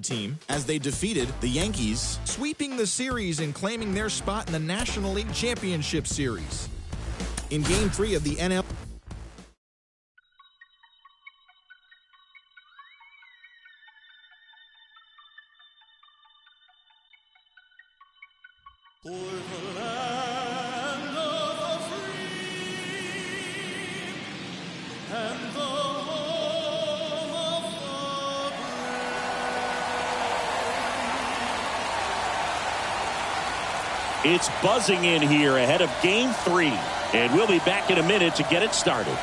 team as they defeated the Yankees, sweeping the series and claiming their spot in the National League Championship Series. In Game 3 of the NL. It's buzzing in here ahead of Game 3, and we'll be back in a minute to get it started.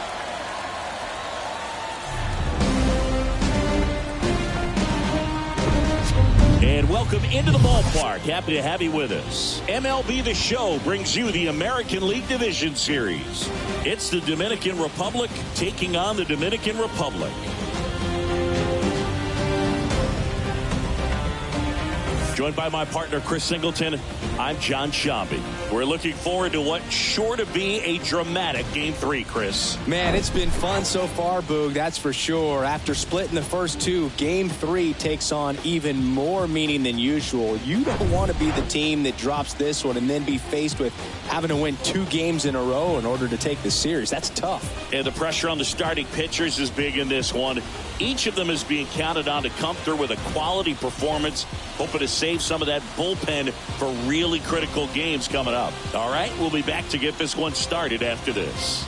And welcome into the ballpark. Happy to have you with us. MLB The Show brings you the American League Division Series. It's the Dominican Republic taking on the Dominican Republic. Joined by my partner, Chris Singleton, I'm John Shambi. We're looking forward to what's sure to be a dramatic Game 3, Chris. Man, it's been fun so far, Boog, that's for sure. After splitting the first two, Game 3 takes on even more meaning than usual. You don't want to be the team that drops this one and then be faced with having to win 2 games in a row in order to take the series. That's tough. And the pressure on the starting pitchers is big in this one. Each of them is being counted on to come through with a quality performance, hoping to save some of that bullpen for really critical games coming up. All right, we'll be back to get this one started after this.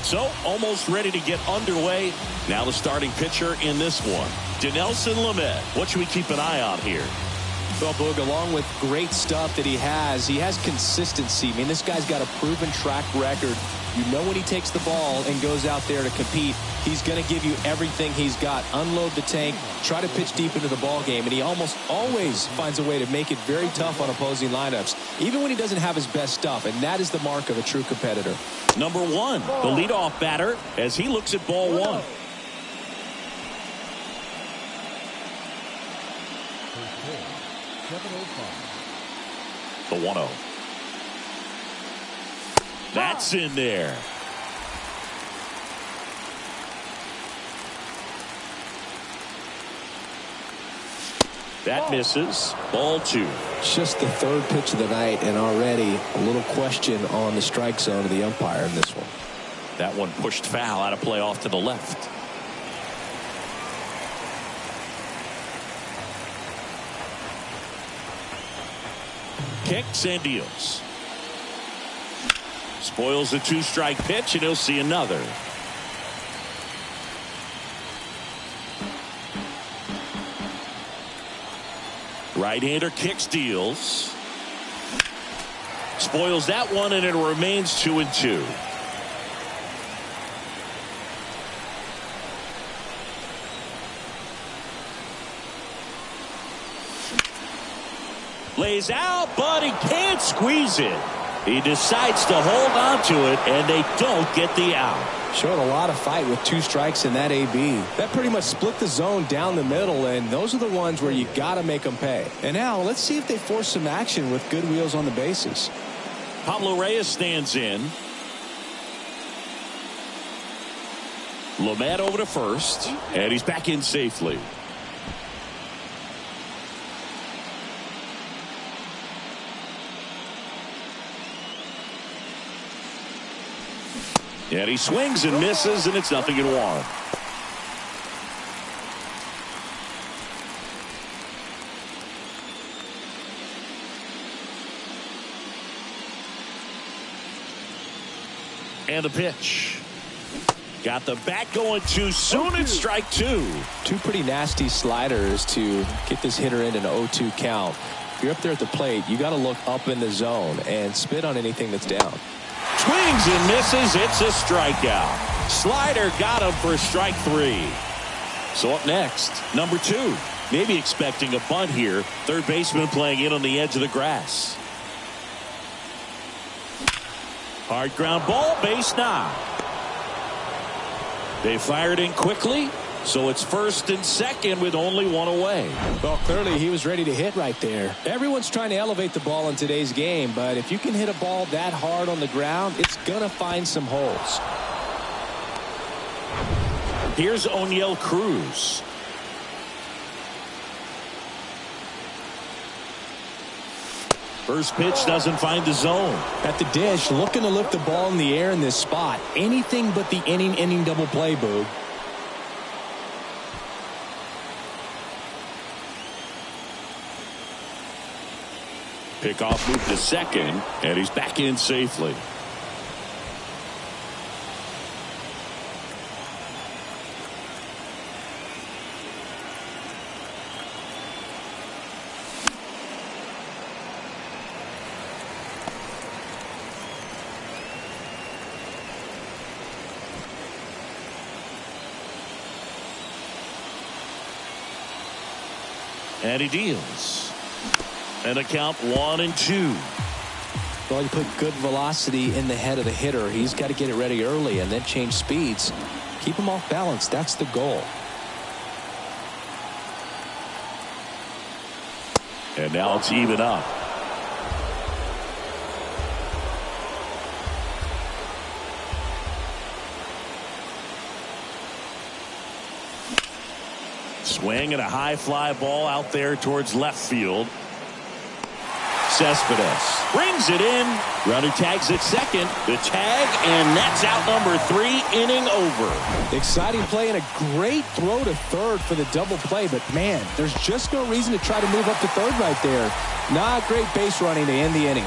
So, almost ready to get underway. Now the starting pitcher in this one, Dinelson Lamet. What should we keep an eye on here? Well, Boog, along with great stuff that he has consistency. I mean, this guy's got a proven track record. You know when he takes the ball and goes out there to compete, he's going to give you everything he's got. Unload the tank, try to pitch deep into the ball game, and he almost always finds a way to make it very tough on opposing lineups, even when he doesn't have his best stuff, and that is the mark of a true competitor. Number 1, the leadoff batter, as he looks at ball 1. The 1-0. That's in there. That misses. Ball 2. Just the third pitch of the night, and already a little question on the strike zone of the umpire in this one. That one pushed foul, out of play off to the left. Kicks and deals. Spoils the 2-strike pitch, and he'll see another. Right-hander kicks, deals. Spoils that one, and it remains 2-2. Lays out, but he can't squeeze it. He decides to hold on to it, and they don't get the out. Showed a lot of fight with 2 strikes in that AB. That pretty much split the zone down the middle, and those are the ones where you got to make them pay. And now let's see if they force some action with good wheels on the bases. Pablo Reyes stands in. Lamet over to first, and he's back in safely. And he swings and misses, and it's 0-1. And the pitch. Got the bat going too soon, and strike 2. 2 pretty nasty sliders to get this hitter in an 0-2 count. If you're up there at the plate, you got to look up in the zone and spit on anything that's down. Swings and misses. It's a strikeout. Slider got him for strike 3. So up next, number 2. Maybe expecting a bunt here. Third baseman playing in on the edge of the grass. Hard ground ball, base knock. They fired in quickly, So it's 1st and 2nd with only one away. Well, clearly he was ready to hit right there. Everyone's trying to elevate the ball in today's game, but if you can hit a ball that hard on the ground, it's going to find some holes. Here's O'Neal Cruz. First pitch doesn't find the zone. At the dish, looking to lift the ball in the air in this spot. Anything but the inning double play, Boog. Pickoff move to second, and he's back in safely. And he deals. And a count 1-2. Well, you put good velocity in the head of the hitter. He's got to get it ready early and then change speeds. Keep him off balance. That's the goal. And now it's even up. Swing and a high fly ball out there towards left field. Cespedes brings it in. Runner tags at second. The tag, and that's out number 3, inning over. Exciting play and a great throw to third for the double play, but man, there's just no reason to try to move up to third right there. Not great base running to end the inning.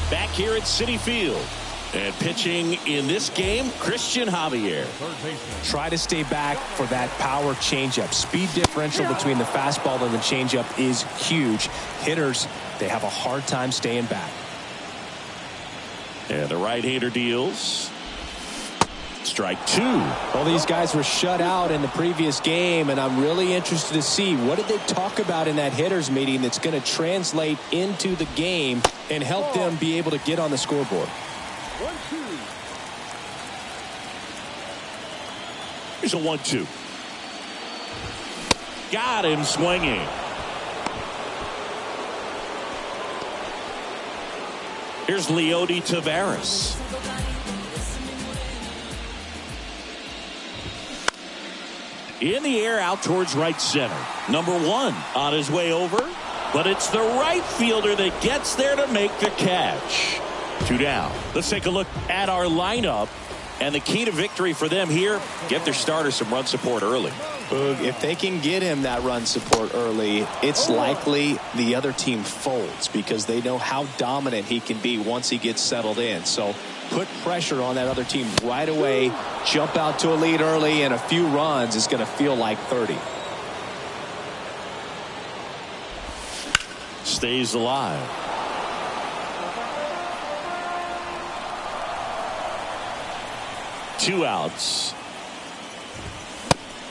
Back here at Citi Field. And pitching in this game, Christian Javier. Try to stay back for that power changeup. Speed differential between the fastball and the changeup is huge. Hitters, they have a hard time staying back. And the right-hander deals. Strike 2. Well, these guys were shut out in the previous game, and I'm really interested to see what did they talk about in that hitters meeting that's going to translate into the game and help them be able to get on the scoreboard. 1-2. Here's a 1-2. Got him swinging. Here's Leody Taveras. In the air out towards right center. Number 1 on his way over, but it's the right fielder that gets there to make the catch. 2 down. Let's take a look at our lineup. And the key to victory for them here, get their starter some run support early. If they can get him that run support early, it's likely the other team folds because they know how dominant he can be once he gets settled in. So put pressure on that other team right away. Jump out to a lead early, and a few runs is going to feel like 30. Stays alive. Two outs.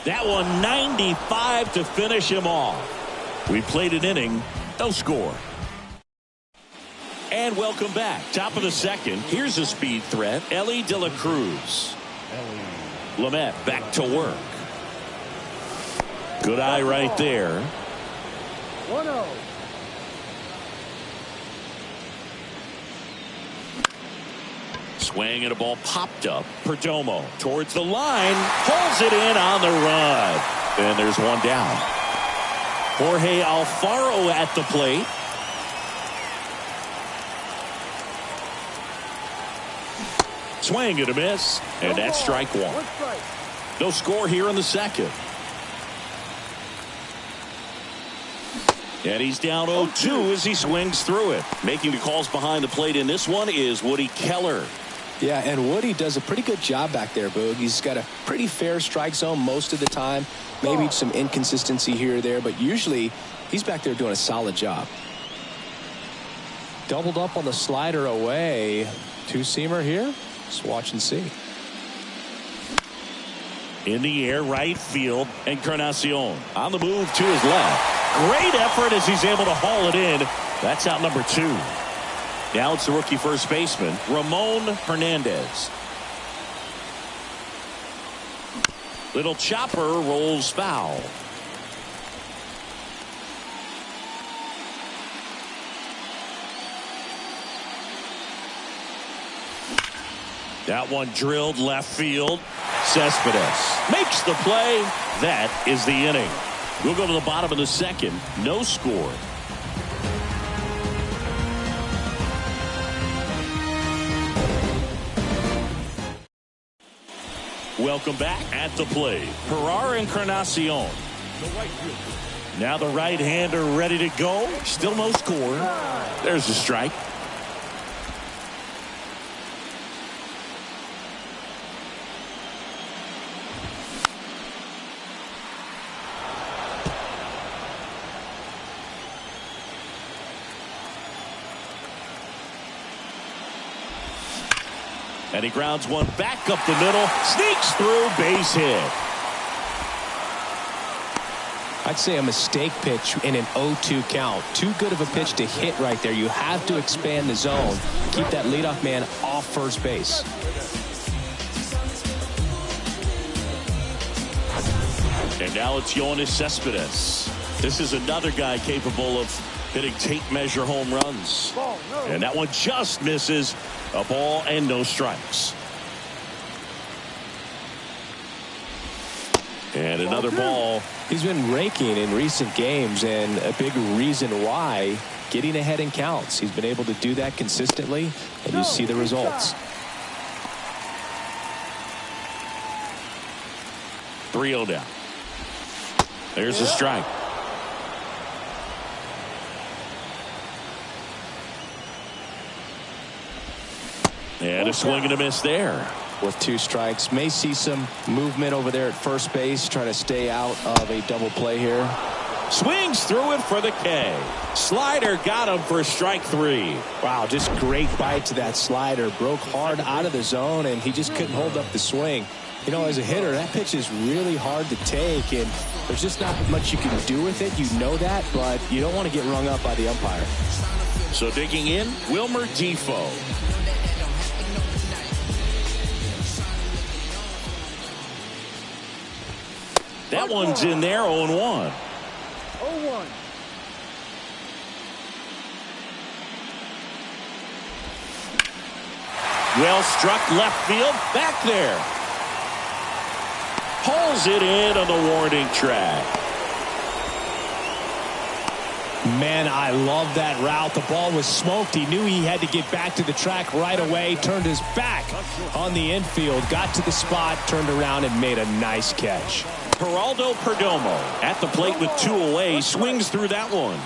That one 95 to finish him off. We played an inning, no score. And welcome back. Top of the second. Here's a speed threat. Elly De La Cruz. Lamet back to work. Good eye right there. 1-0. Swing and a ball popped up. Perdomo towards the line. Pulls it in on the run. And there's one down. Jorge Alfaro at the plate. Swing and a miss. And that's strike 1. No score here in the second. And he's down 0-2 as he swings through it. Making the calls behind the plate in this one is Woody Keller. Yeah, and Woody does a pretty good job back there, Boog. He's got a pretty fair strike zone most of the time. Maybe some inconsistency here or there, but usually he's back there doing a solid job. Doubled up on the slider away. Two-seamer here. Let's watch and see. In the air, right field, Encarnacion on the move to his left. Great effort as he's able to haul it in. That's out number 2. Now it's the rookie first baseman, Ramon Hernandez. Little chopper rolls foul. That one drilled left field. Cespedes makes the play. That is the inning. We'll go to the bottom of the second. No score. Welcome back. At the plate, Ferrar Encarnacion. Now the right-hander ready to go. Still no score. There's a strike. And he grounds one back up the middle. Sneaks through, base hit. I'd say a mistake pitch in an 0-2 count. Too good of a pitch to hit right there. You have to expand the zone. Keep that leadoff man off first base. And now it's Yoenis Cespedes. This is another guy capable of hitting tape measure home runs. And that one just misses. A ball and no strikes. And another ball. He's been raking in recent games, and a big reason why, getting ahead in counts. He's been able to do that consistently, and you see the results. 3-0 down. There's a strike. And a swing and a miss there. With 2 strikes, may see some movement over there at first base, trying to stay out of a double play here. Swings through it for the K. Slider got him for strike 3. Wow, just great bite to that slider. Broke hard out of the zone, and he just couldn't hold up the swing. You know, as a hitter, that pitch is really hard to take, and there's just not much you can do with it. You know that, but you don't want to get rung up by the umpire. So digging in, Wilmer Defoe. That one's in there, 0-1. 0-1. Well struck left field, back there. Pulls it in on the warning track. Man, I love that route. The ball was smoked. He knew he had to get back to the track right away. Turned his back on the infield. Got to the spot, turned around, and made a nice catch. Geraldo Perdomo at the plate with 2 away. Swings through that one.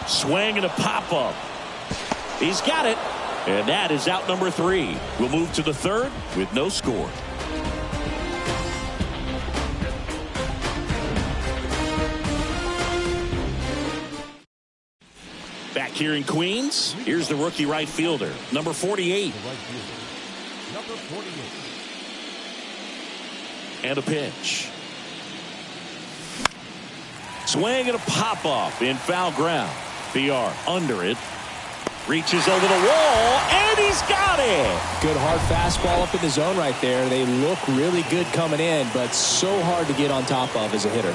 Swing and a pop-up. He's got it. And that is out number 3. We'll move to the third with no score. Back here in Queens, here's the rookie right fielder, number 48. And a pitch. Swing and a pop-up in foul ground. VR under it. Reaches over the wall, and he's got it. Good hard fastball up in the zone right there. They look really good coming in, but so hard to get on top of as a hitter.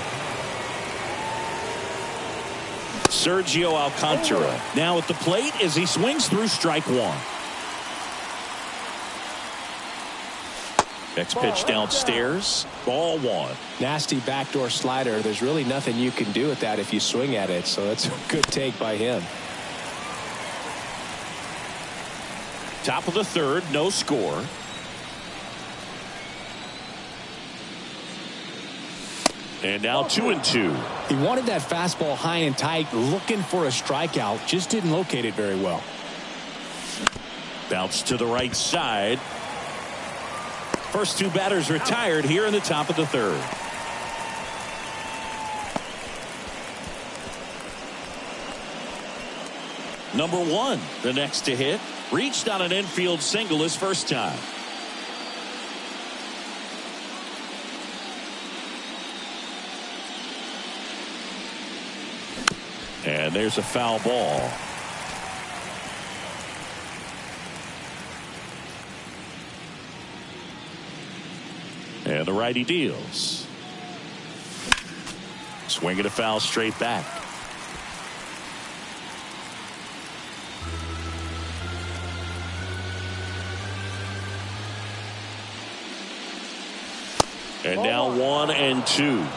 Sergio Alcantara now at the plate as he swings through strike 1. Next pitch downstairs. Ball 1. Nasty backdoor slider. There's really nothing you can do with that if you swing at it, so that's a good take by him. Top of the third, no score. And now 2-2. He wanted that fastball high and tight, looking for a strikeout. Just didn't locate it very well. Bounce to the right side. First 2 batters retired here in the top of the third. Number 1, the next to hit. Reached on an infield single his first time. And there's a foul ball. And the righty deals. Swinging a foul straight back. And now 1-2.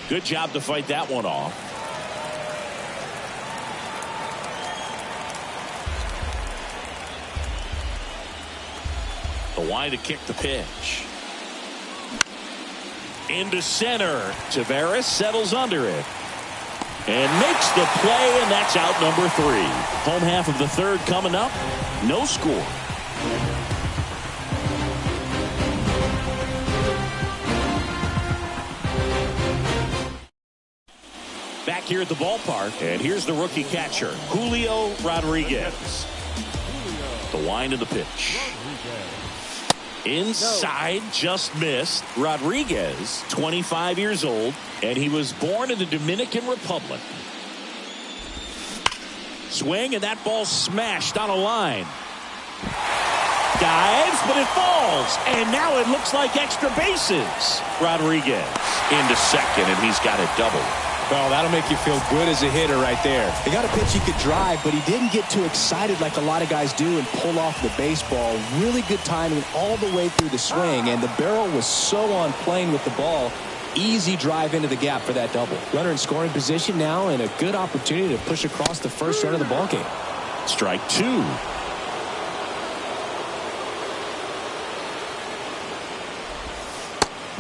Good job to fight that one off. The wind to kick the pitch. Into center. Tavares settles under it. And makes the play, and that's out number 3. Home half of the third coming up. No score. Back here at the ballpark, and here's the rookie catcher, Julio Rodriguez. The wind of the pitch. Inside, just missed. Rodriguez, 25 years old, and he was born in the Dominican Republic. Swing, and that ball smashed on a line. Dives, but it falls, and now it looks like extra bases. Rodriguez into second, and he's got it doubled. Well, that'll make you feel good as a hitter right there. He got a pitch he could drive, but he didn't get too excited like a lot of guys do and pull off the baseball. Really good timing all the way through the swing, and the barrel was so on plane with the ball. Easy drive into the gap for that double. Runner in scoring position now, and a good opportunity to push across the first run of the ballgame. Strike 2.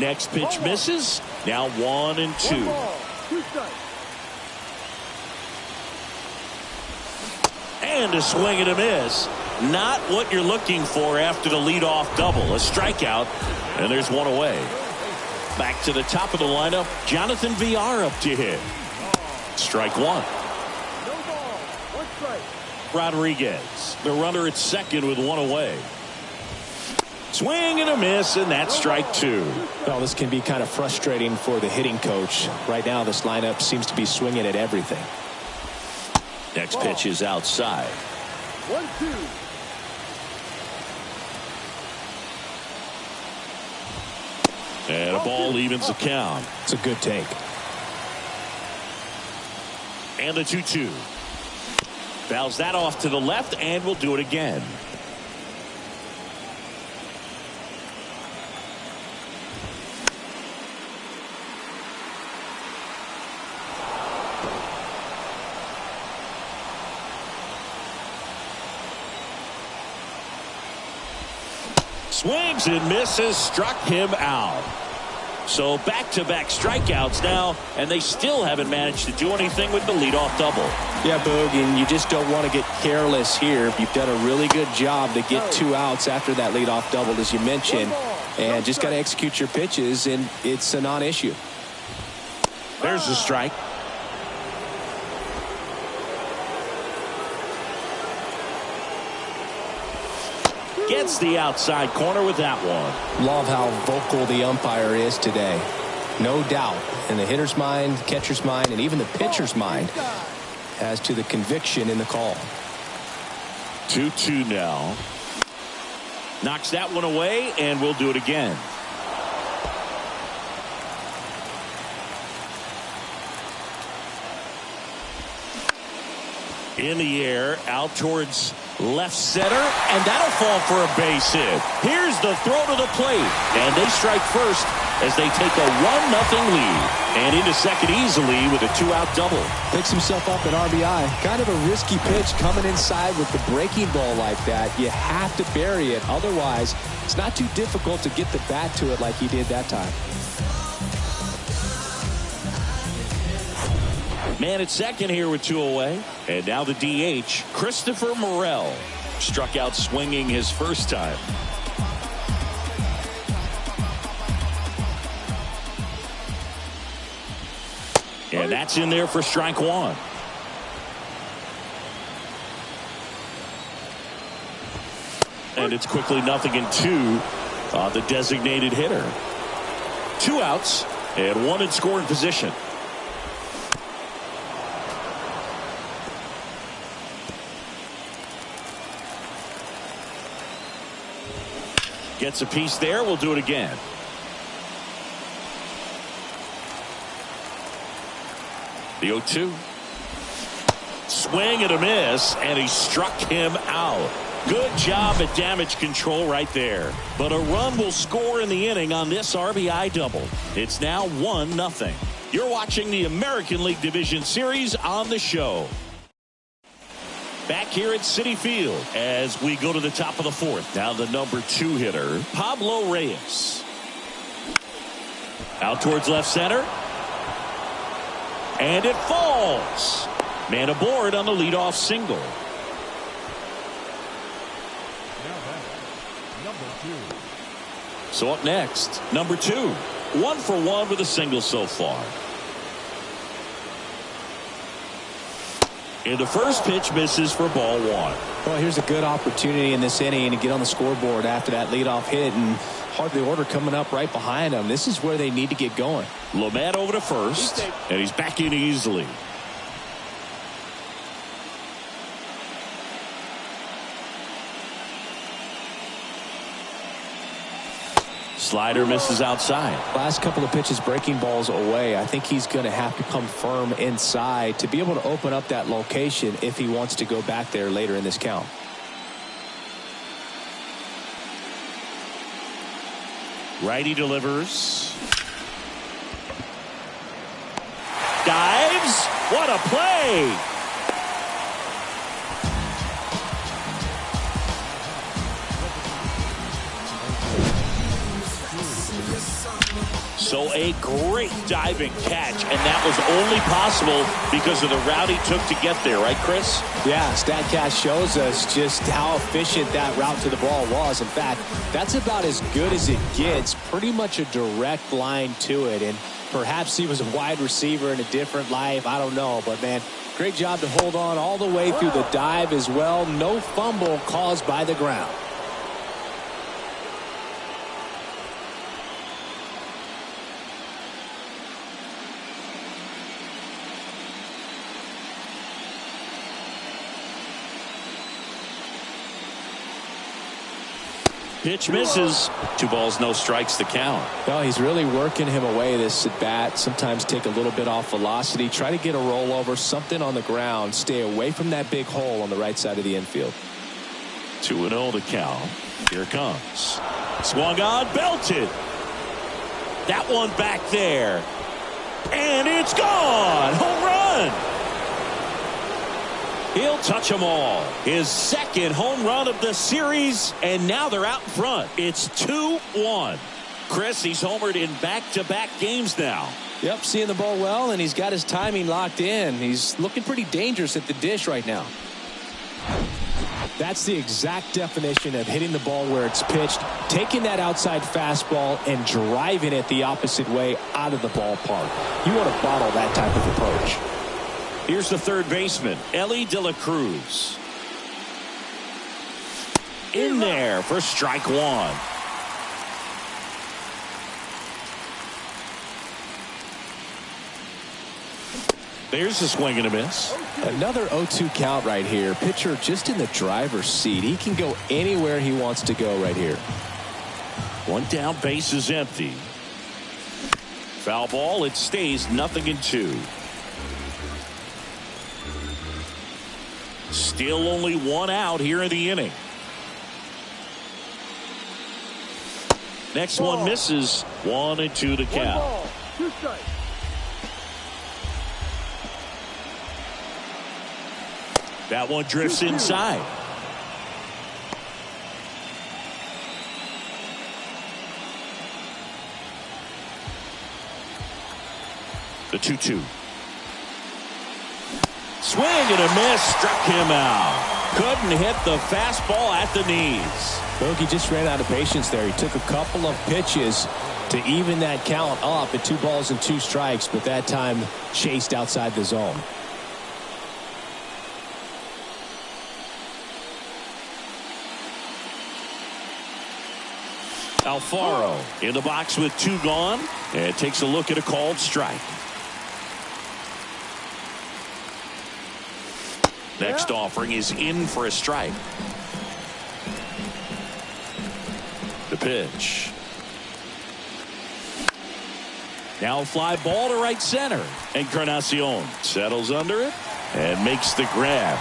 Next pitch misses. Now 1-2. And a swing and a miss. Not what you're looking for after the leadoff double. A strikeout, and there's one away. Back to the top of the lineup. Jonathan Villar up to hit. Strike 1. No ball. 1 strike. Rodriguez, the runner at second with one away. Swing and a miss, and that's strike 2. Well, this can be kind of frustrating for the hitting coach. Right now, this lineup seems to be swinging at everything. Next pitch is outside. 1-2. And a ball evens the count. It's a good take. And the 2-2. Fouls that off to the left, and we'll do it again. Swings and misses, struck him out. So back-to-back strikeouts now, and they still haven't managed to do anything with the leadoff double. Yeah, Boog, and you just don't want to get careless here. You've done a really good job to get 2 outs after that leadoff double, as you mentioned, and just got to execute your pitches, and it's a non-issue. There's the strike. Gets the outside corner with that one. Love how vocal the umpire is today. No doubt in the hitter's mind, catcher's mind, and even the pitcher's mind as to the conviction in the call. 2-2 now. Knocks that one away, and we'll do it again. In the air, out towards left center, and that'll fall for a base hit. Here's the throw to the plate, and they strike first as they take a 1-0 lead. And into second easily with a 2-out double. Picks himself up at RBI. Kind of a risky pitch coming inside with the breaking ball like that. You have to bury it. Otherwise, it's not too difficult to get the bat to it like he did that time. Man at second here with 2 away. And now the DH, Christopher Morel. Struck out swinging his first time. And that's in there for strike 1. And it's quickly 0-2 on the designated hitter. 2 outs and 1 in scoring position. Gets a piece there. We'll do it again. The 0-2. Swing and a miss, and he struck him out. Good job at damage control right there. But a run will score in the inning on this RBI double. It's now 1-0. You're watching the American League Division Series on the show. Back here at Citi Field as we go to the top of the fourth. Now the number 2 hitter, Pablo Reyes. Out towards left center. And it falls. Man aboard on the leadoff single. So up next, number 2. 1 for 1 with a single so far. And the first pitch misses for ball 1. Well, here's a good opportunity in this inning to get on the scoreboard after that leadoff hit, and hardly order coming up right behind them. This is where they need to get going. Lamet over to first, and he's back in easily. Slider misses outside. Last couple of pitches breaking balls away. I think he's going to have to come firm inside to be able to open up that location if he wants to go back there later in this count. Righty delivers. Dives. What a play. So a great diving catch, and that was only possible because of the route he took to get there, right, Chris? Yeah, StatCast shows us just how efficient that route to the ball was. In fact, that's about as good as it gets, pretty much a direct line to it. And perhaps he was a wide receiver in a different life, I don't know. But, man, great job to hold on all the way through the dive as well. No fumble caused by the ground. Pitch misses. 2 balls, no strikes to count. Well, he's really working him away this at bat. Sometimes take a little bit off velocity. Try to get a rollover, something on the ground. Stay away from that big hole on the right side of the infield. 2-0 to count. Here it comes. Swung on, belted. That one back there. And it's gone. Home run. He'll touch them all. His second home run of the series, and now they're out in front. It's 2-1. Chris, he's homered in back-to-back games now. Yep, seeing the ball well, and he's got his timing locked in. He's looking pretty dangerous at the dish right now. That's the exact definition of hitting the ball where it's pitched, taking that outside fastball and driving it the opposite way out of the ballpark. You want to bottle that type of approach. Here's the third baseman, Ellie De La Cruz. In there for strike 1. There's a swing and a miss. Another 0-2 count right here. Pitcher just in the driver's seat. He can go anywhere he wants to go right here. 1 down, base is empty. Foul ball, it stays 0-2. Still only 1 out here in the inning. Next one misses. 1-2 to count. 1 ball, 2 strikes. That one drifts inside. The 2-2. Swing and a miss, struck him out. Couldn't hit the fastball at the knees. Bogey just ran out of patience there. He took a couple of pitches to even that count up at 2 balls and 2 strikes, but that time chased outside the zone. Alfaro in the box with 2 gone, and takes a look at a called strike. Next offering is in for a strike. The pitch. Now a fly ball to right center. Encarnacion settles under it and makes the grab.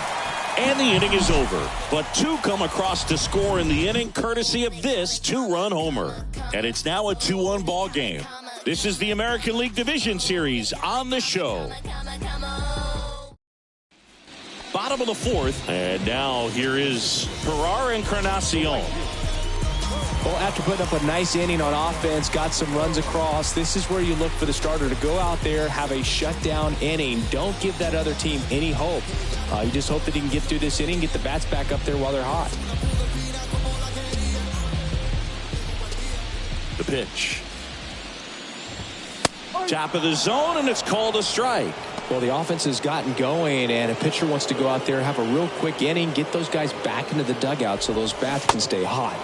And the inning is over. But two come across to score in the inning courtesy of this two-run homer. And it's now a 2-1 ball game. This is the American League Division Series on the show. Bottom of the fourth. And now here is Pilar Encarnacion. Well, after putting up a nice inning on offense, got some runs across, this is where you look for the starter to go out there, have a shutdown inning. Don't give that other team any hope. You just hope that he can get through this inning, get the bats back up there while they're hot. The pitch. Top of the zone, and it's called a strike. Well, the offense has gotten going, and a pitcher wants to go out there, have a real quick inning, get those guys back into the dugout so those bats can stay hot.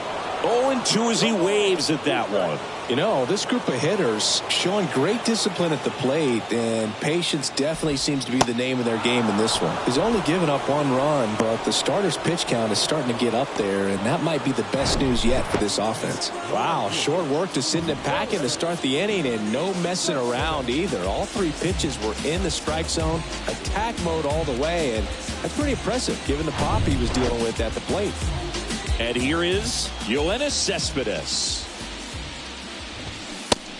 0-2 as he waves at that one. You know, this group of hitters showing great discipline at the plate, and patience definitely seems to be the name of their game in this one. He's only given up one run, but the starter's pitch count is starting to get up there, and that might be the best news yet for this offense. Wow, short work to send it packing to start the inning, and no messing around either. All three pitches were in the strike zone, attack mode all the way, and that's pretty impressive given the pop he was dealing with at the plate. And here is Yoenis Cespedes.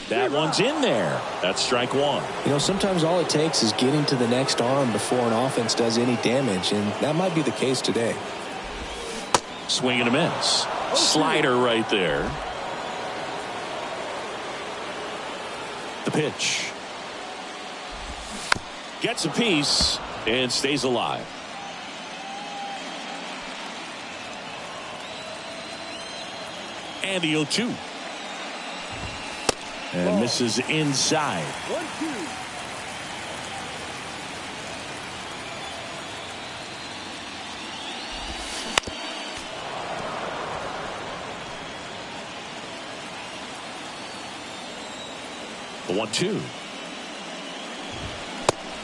That one's in there. That's strike one. You know, sometimes all it takes is getting to the next arm before an offense does any damage, and that might be the case today. Swing and a miss. Slider right there. The pitch. Gets a piece and stays alive. And the 0-2. And misses inside. 1-2. The 1-2.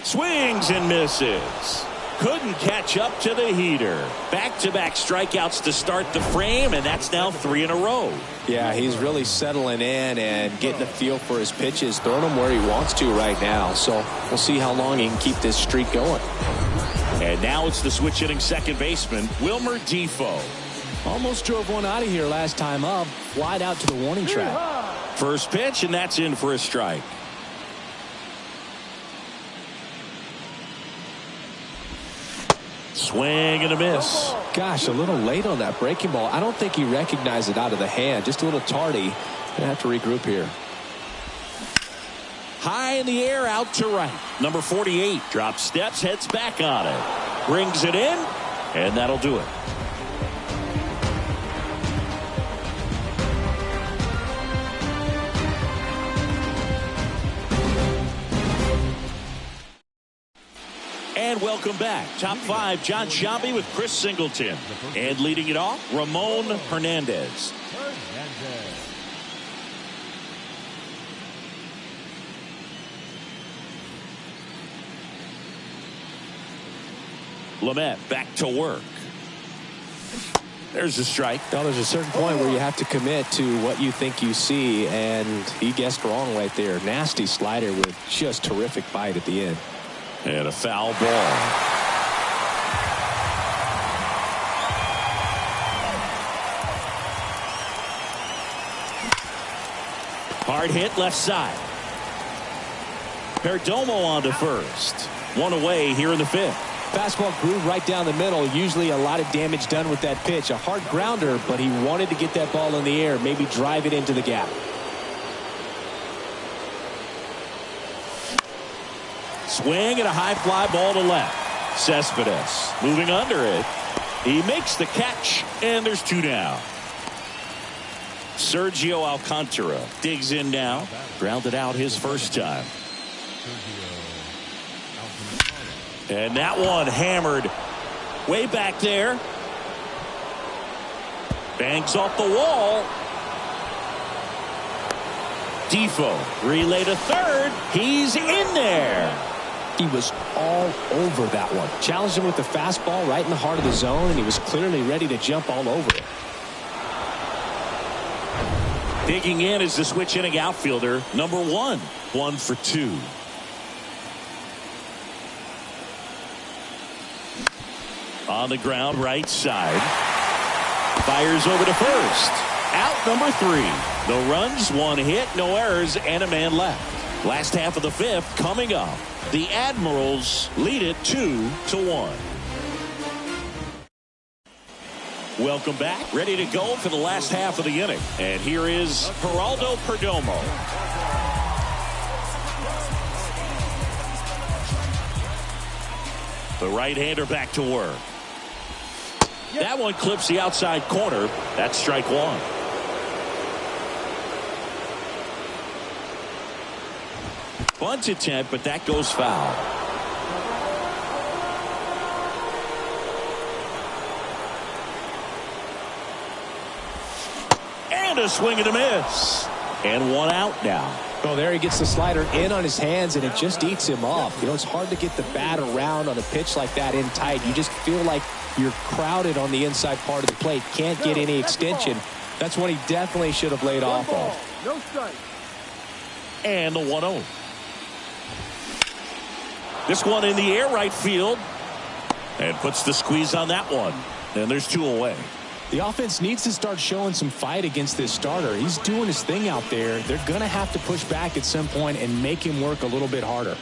Swings and misses. Couldn't catch up to the heater. Back-to-back strikeouts to start the frame, and that's now 3 in a row. Yeah, he's really settling in and getting a feel for his pitches, throwing them where he wants to right now. So we'll see how long he can keep this streak going. And now it's the switch hitting second baseman, Wilmer Defoe. Almost drove one out of here last time up. Flied out to the warning track. First pitch, and that's in for a strike. Swing and a miss. Gosh, a little late on that breaking ball. I don't think he recognized it out of the hand. Just a little tardy. Gonna have to regroup here. High in the air, out to right. Number 48 drops steps, heads back on it. Brings it in, and that'll do it. And welcome back. Top 5, John Sciambi with Chris Singleton. And leading it off, Ramon Hernandez. Lamet back to work. There's a strike. Now, there's a certain point where you have to commit to what you think you see, and he guessed wrong right there. Nasty slider with just terrific bite at the end. And a foul ball. Hard hit left side. Perdomo on to first. One away here in the fifth. Fastball groove right down the middle. Usually a lot of damage done with that pitch. A hard grounder, but he wanted to get that ball in the air, maybe drive it into the gap. Swing and a high fly ball to left. Cespedes moving under it. He makes the catch, and there's 2 down. Sergio Alcantara digs in now. Grounded out his first time. And that one hammered way back there. Banks off the wall. Defoe relay to third. He's in there. He was all over that one. Challenged him with the fastball right in the heart of the zone, and he was clearly ready to jump all over it. Digging in is the switch hitting outfielder, number 1. 1 for 2. On the ground, right side. Fires over to first. Out number 3. No runs, 1 hit, no errors, and a man left. Last half of the 5th coming up. The Admirals lead it 2-1. Welcome back. Ready to go for the last half of the inning. And here is Geraldo Perdomo. The right-hander back to work. That one clips the outside corner. That's strike 1. Bunt attempt, but that goes foul. And a swing and a miss. And 1 out now. Oh, there he gets the slider in on his hands, and it just eats him off. You know, it's hard to get the bat around on a pitch like that in tight. You just feel like you're crowded on the inside part of the plate. Can't get any extension. That's what he definitely should have laid off of. No strike. And the 1-0. This one in the air right field. And puts the squeeze on that one. And there's 2 away. The offense needs to start showing some fight against this starter. He's doing his thing out there. They're going to have to push back at some point and make him work a little bit harder.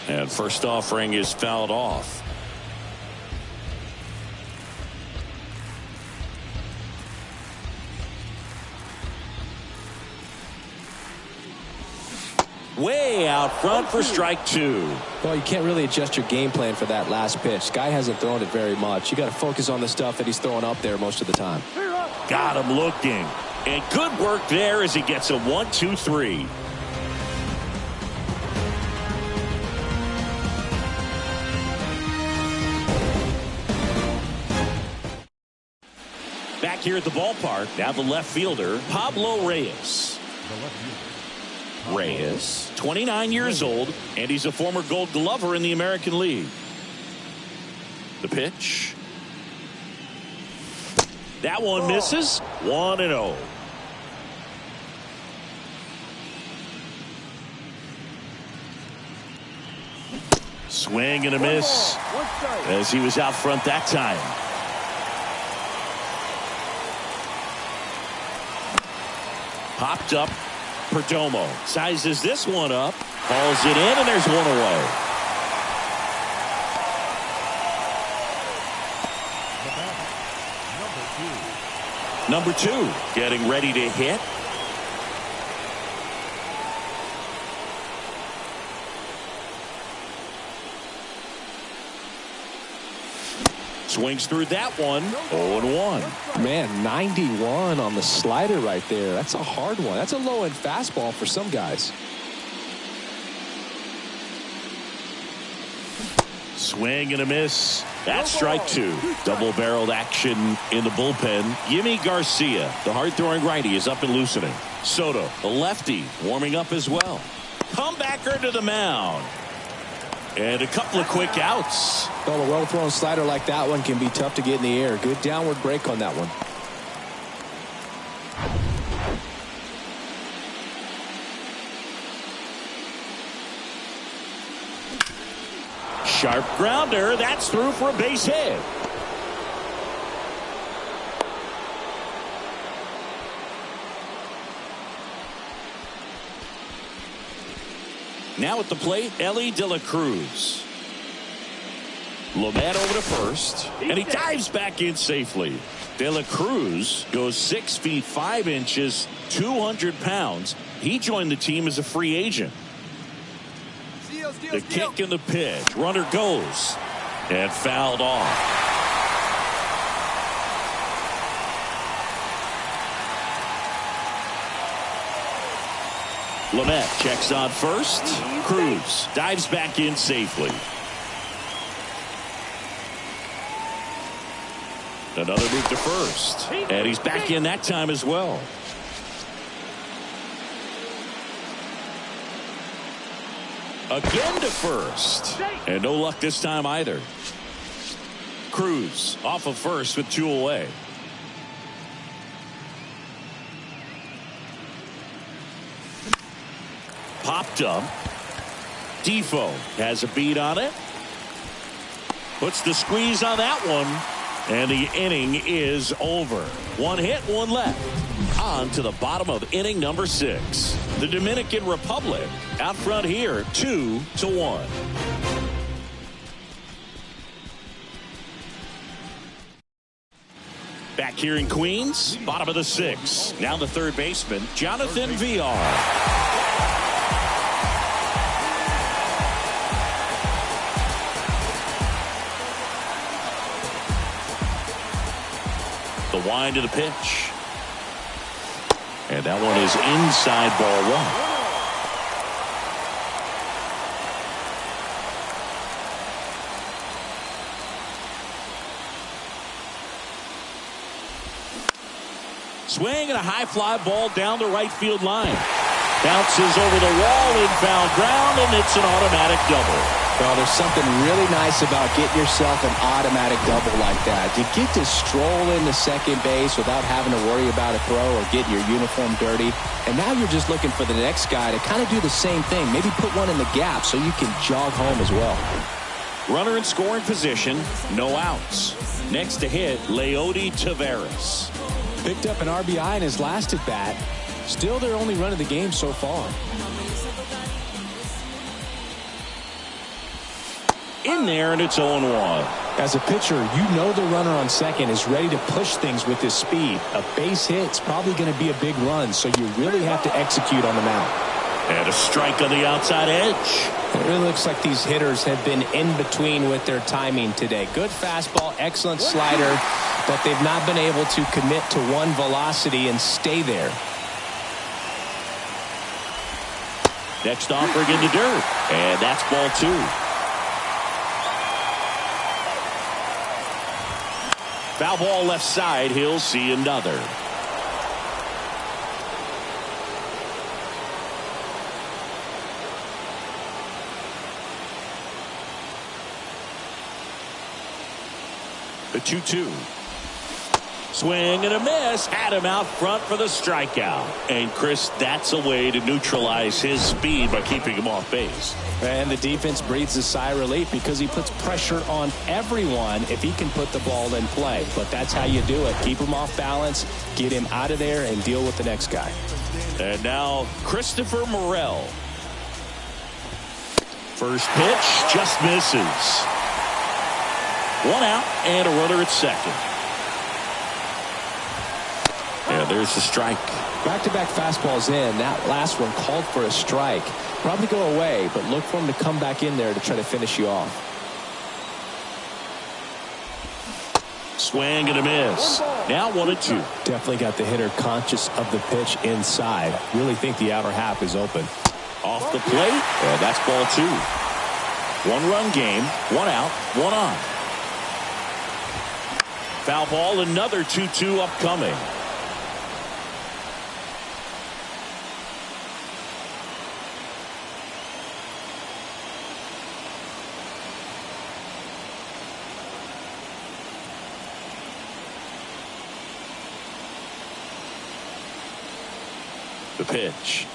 And first offering is fouled off. Way out front for strike 2. Well, you can't really adjust your game plan for that last pitch. Guy hasn't thrown it very much. You got to focus on the stuff that he's throwing up there most of the time. Got him looking. And good work there as he gets a 1-2-3. Back here at the ballpark, now the left fielder, Pablo Reyes. Reyes, 29 years old, and he's a former Gold Glover in the American League. The pitch. That one misses. 1-0. Swing and a miss as he was out front that time. Popped up. Perdomo sizes this one up, hauls it in, and there's 1 away. Number 2 getting ready to hit. Swings through that one. 0-1. Man, 91 on the slider right there. That's a hard one. That's a low-end fastball for some guys. Swing and a miss. That's strike 2. Double-barreled action in the bullpen. Yimi Garcia, the hard-throwing righty, is up and loosening. Soto, the lefty, warming up as well. Comebacker to the mound. And a couple of quick outs. Well, a well-thrown slider like that one can be tough to get in the air. Good downward break on that one. Sharp grounder. That's through for a base hit. Now at the plate, Elly De La Cruz. Lamet over to first, and he dives back in safely. De La Cruz goes 6 feet 5 inches, 200 pounds. He joined the team as a free agent. The kick and the pitch. Runner goes and fouled off. Lamet checks on first. Cruz dives back in safely. Another move to first. And he's back in that time as well. Again to first. And no luck this time either. Cruz off of first with 2 away. Popped up. Defoe has a beat on it. Puts the squeeze on that one. And the inning is over. One hit, one left. On to the bottom of inning number 6. The Dominican Republic out front here, 2-1. Back here in Queens, bottom of the 6th. Now the third baseman, Jonathan Villar. The wind of the pitch. And that one is inside, ball 1. Swing and a high fly ball down the right field line. Bounces over the wall, inbound ground, and it's an automatic double. Well, there's something really nice about getting yourself an automatic double like that. You get to stroll into second base without having to worry about a throw or getting your uniform dirty. And now you're just looking for the next guy to kind of do the same thing. Maybe put one in the gap so you can jog home as well. Runner in scoring position, no outs. Next to hit, Leody Taveras. Picked up an RBI in his last at bat. Still their only run of the game so far. In there, and it's 0-1. As a pitcher, you know the runner on second is ready to push things with his speed. A base hit's probably going to be a big run, so you really have to execute on the mound. And a strike on the outside edge. It really looks like these hitters have been in between with their timing today. Good fastball, excellent slider, but they've not been able to commit to one velocity and stay there. Next offering in the dirt, and that's ball 2. Foul ball left side. He'll see another. The 2-2. Swing and a miss. Had him out front for the strikeout. And Chris, that's a way to neutralize his speed by keeping him off base. And the defense breathes a sigh of relief because he puts pressure on everyone if he can put the ball in play. But that's how you do it. Keep him off balance, get him out of there, and deal with the next guy. And now Christopher Morel. First pitch just misses. 1 out and a runner at second. And there's the strike. Back-to-back fastballs in. That last one called for a strike. Probably go away, but look for him to come back in there to try to finish you off. Swing and a miss. Now 1-2. Definitely got the hitter conscious of the pitch inside. Really think the outer half is open. Off the plate, and that's ball 2. 1-run game, 1 out, 1 on. Foul ball, another 2-2 upcoming. The pitch.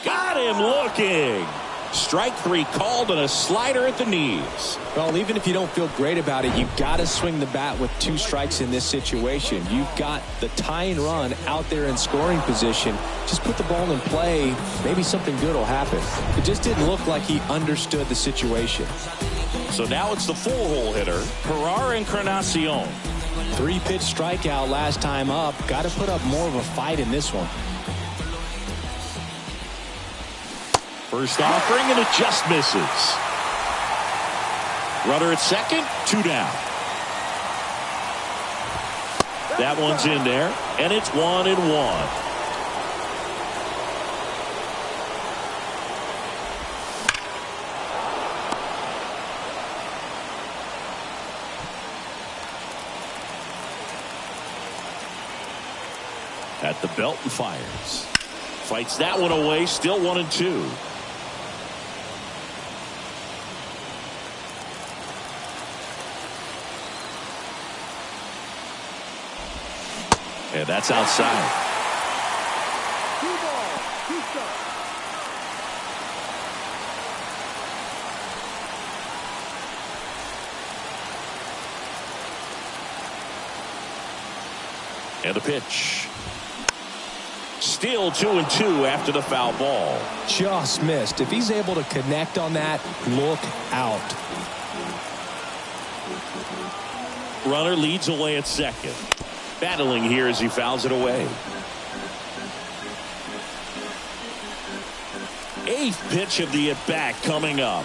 Got him looking. Strike 3 called and a slider at the knees. Well, even if you don't feel great about it, you've got to swing the bat with 2 strikes in this situation. You've got the tying run out there in scoring position. Just put the ball in play. Maybe something good will happen. It just didn't look like he understood the situation. So now it's the full-hole hitter, Ferrar Encarnacion. 3-pitch strikeout last time up. Got to put up more of a fight in this one. First offering, and it just misses. Runner at second, 2 down. That one's in there, and it's 1-1. At the belt and fires. Fights that one away, still 1-2. And that's outside. And the pitch. Still 2-2 after the foul ball. Just missed. If he's able to connect on that, look out. Runner leads away at second. Battling here as he fouls it away. Eighth pitch of the at-bat coming up.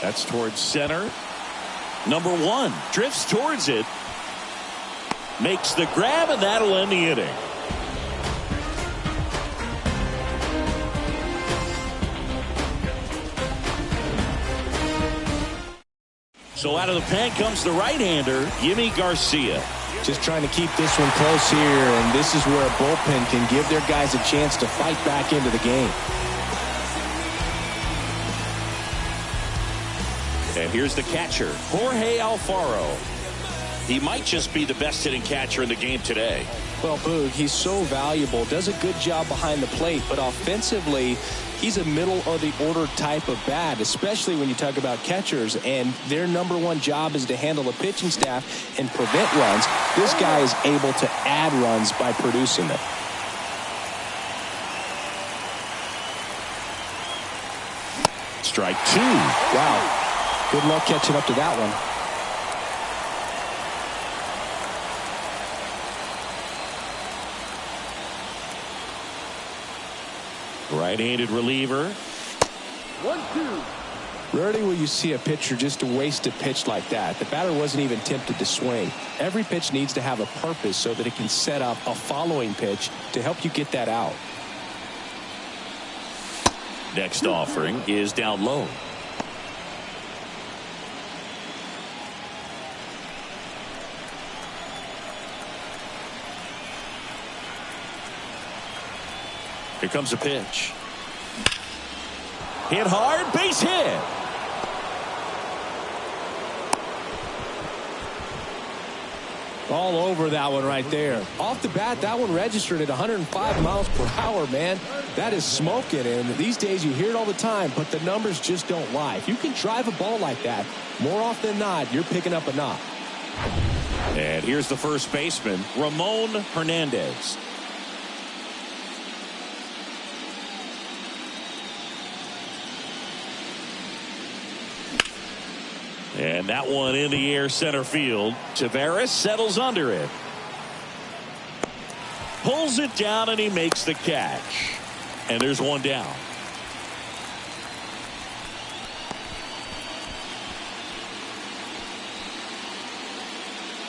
That's towards center. Number 1 drifts towards it. Makes the grab, and that'll end the inning. So out of the pen comes the right-hander, Yimi Garcia. Just trying to keep this one close here, and this is where a bullpen can give their guys a chance to fight back into the game. And here's the catcher, Jorge Alfaro. He might just be the best hitting catcher in the game today. Well, Boog, he's so valuable, does a good job behind the plate, but offensively, he's a middle of the order type of bat, especially when you talk about catchers, and their number 1 job is to handle the pitching staff and prevent runs. This guy is able to add runs by producing them. Strike 2. Wow. Good luck catching up to that one. Right-handed reliever. 1-2. Rarely will you see a pitcher just waste a pitch like that. The batter wasn't even tempted to swing. Every pitch needs to have a purpose so that it can set up a following pitch to help you get that out. Next offering is down low. Here comes a pitch. Hit hard, base hit. All over that one right there. Off the bat, that one registered at 105 miles per hour, man. That is smoking, and these days you hear it all the time, but the numbers just don't lie. If you can drive a ball like that, more often than not, you're picking up a knock. And here's the first baseman, Ramon Hernandez. And that one in the air center field. Taveras settles under it. Pulls it down and he makes the catch. And there's one down.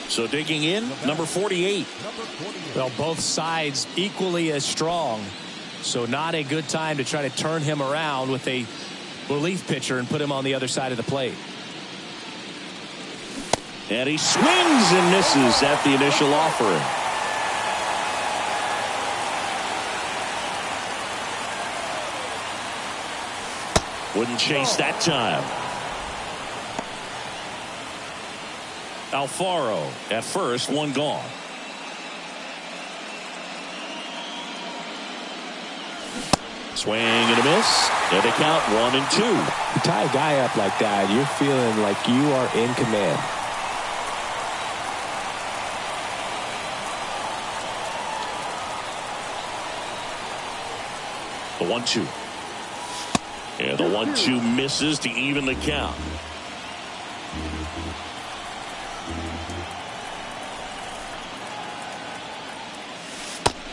So digging in, number 48. Well, both sides equally as strong. So not a good time to try to turn him around with a relief pitcher and put him on the other side of the plate. And he swings and misses at the initial offering. Wouldn't chase that time. Alfaro at first, one gone. Swing and a miss. And they count 1-2. You tie a guy up like that, you're feeling like you are in command. The 1-2. And the 1-2 misses to even the count.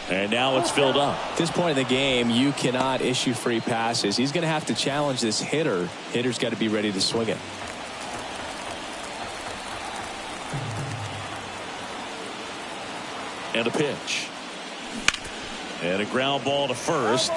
And now it's filled up. At this point in the game, you cannot issue free passes. He's going to have to challenge this hitter. Hitter's got to be ready to swing it. And a pitch. And a ground ball to first.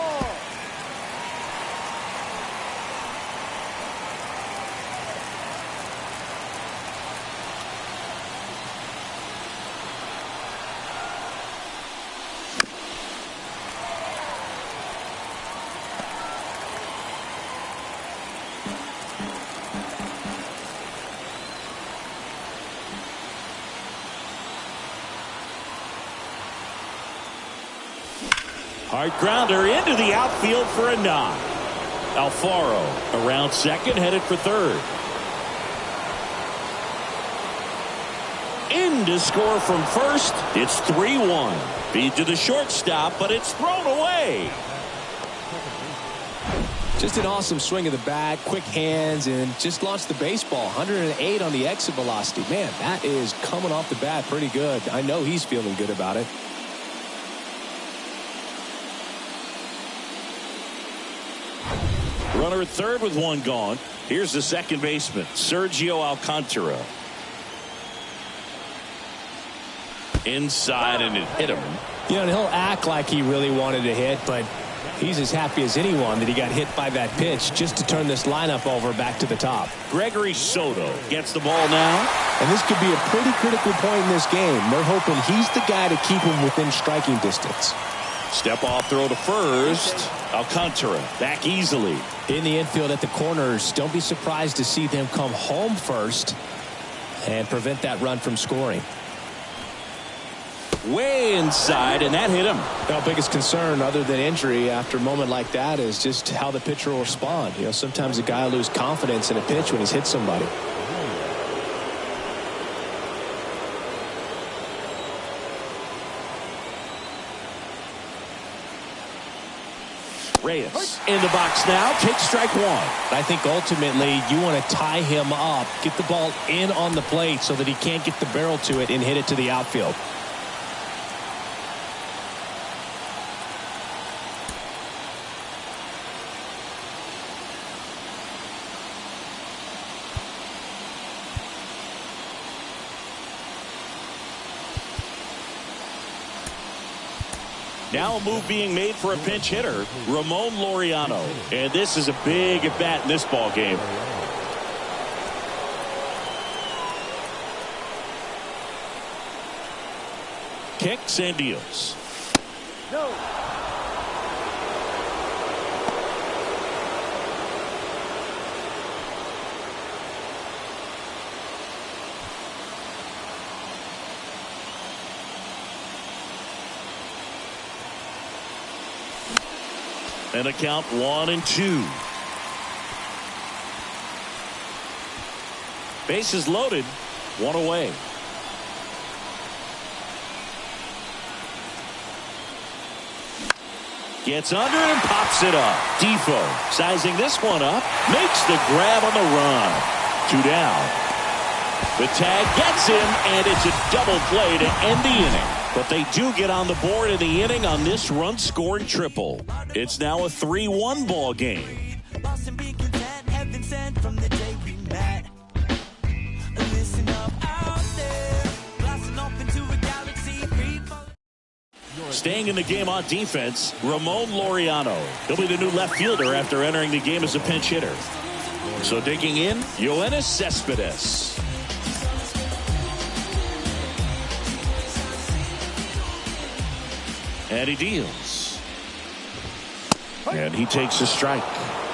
Hard grounder into the outfield for a knock. Alfaro around second, headed for third. In to score from first. It's 3-1. Feed to the shortstop, but it's thrown away. Just an awesome swing of the bat, quick hands, and just launched the baseball. 108 on the exit velocity. Man, that is coming off the bat pretty good. I know he's feeling good about it. Runner at third with one gone. Here's the second baseman, Sergio Alcantara. Inside, and it hit him. You know, and he'll act like he really wanted to hit, but he's as happy as anyone that he got hit by that pitch just to turn this lineup over back to the top. Gregory Soto gets the ball now. And this could be a pretty critical point in this game. They're hoping he's the guy to keep him within striking distance. Step off throw to first. Alcantara back easily. In the infield at the corners, don't be surprised to see them come home first and prevent that run from scoring. Way inside, and that hit him. Our biggest concern other than injury after a moment like that is just how the pitcher will respond. You know, sometimes a guy will lose confidence in a pitch when he's hit somebody. Reyes in the box now, takes strike one. I think ultimately you want to tie him up, get the ball in on the plate so that he can't get the barrel to it and hit it to the outfield. Now a move being made for a pinch hitter, Ramon Laureano. And this is a big at bat in this ball game. Kicks and deals. No. And a count 1-2. Bases loaded, one away. Gets under it and pops it up. Defoe sizing this one up, makes the grab on the run. 2 down. The tag gets him, and it's a double play to end the inning. But they do get on the board in the inning on this run-scoring triple. It's now a 3-1 ball game. Staying in the game on defense, Ramon Laureano. He'll be the new left fielder after entering the game as a pinch hitter. So digging in, Yoenis Cespedes. And he deals. And he takes a strike.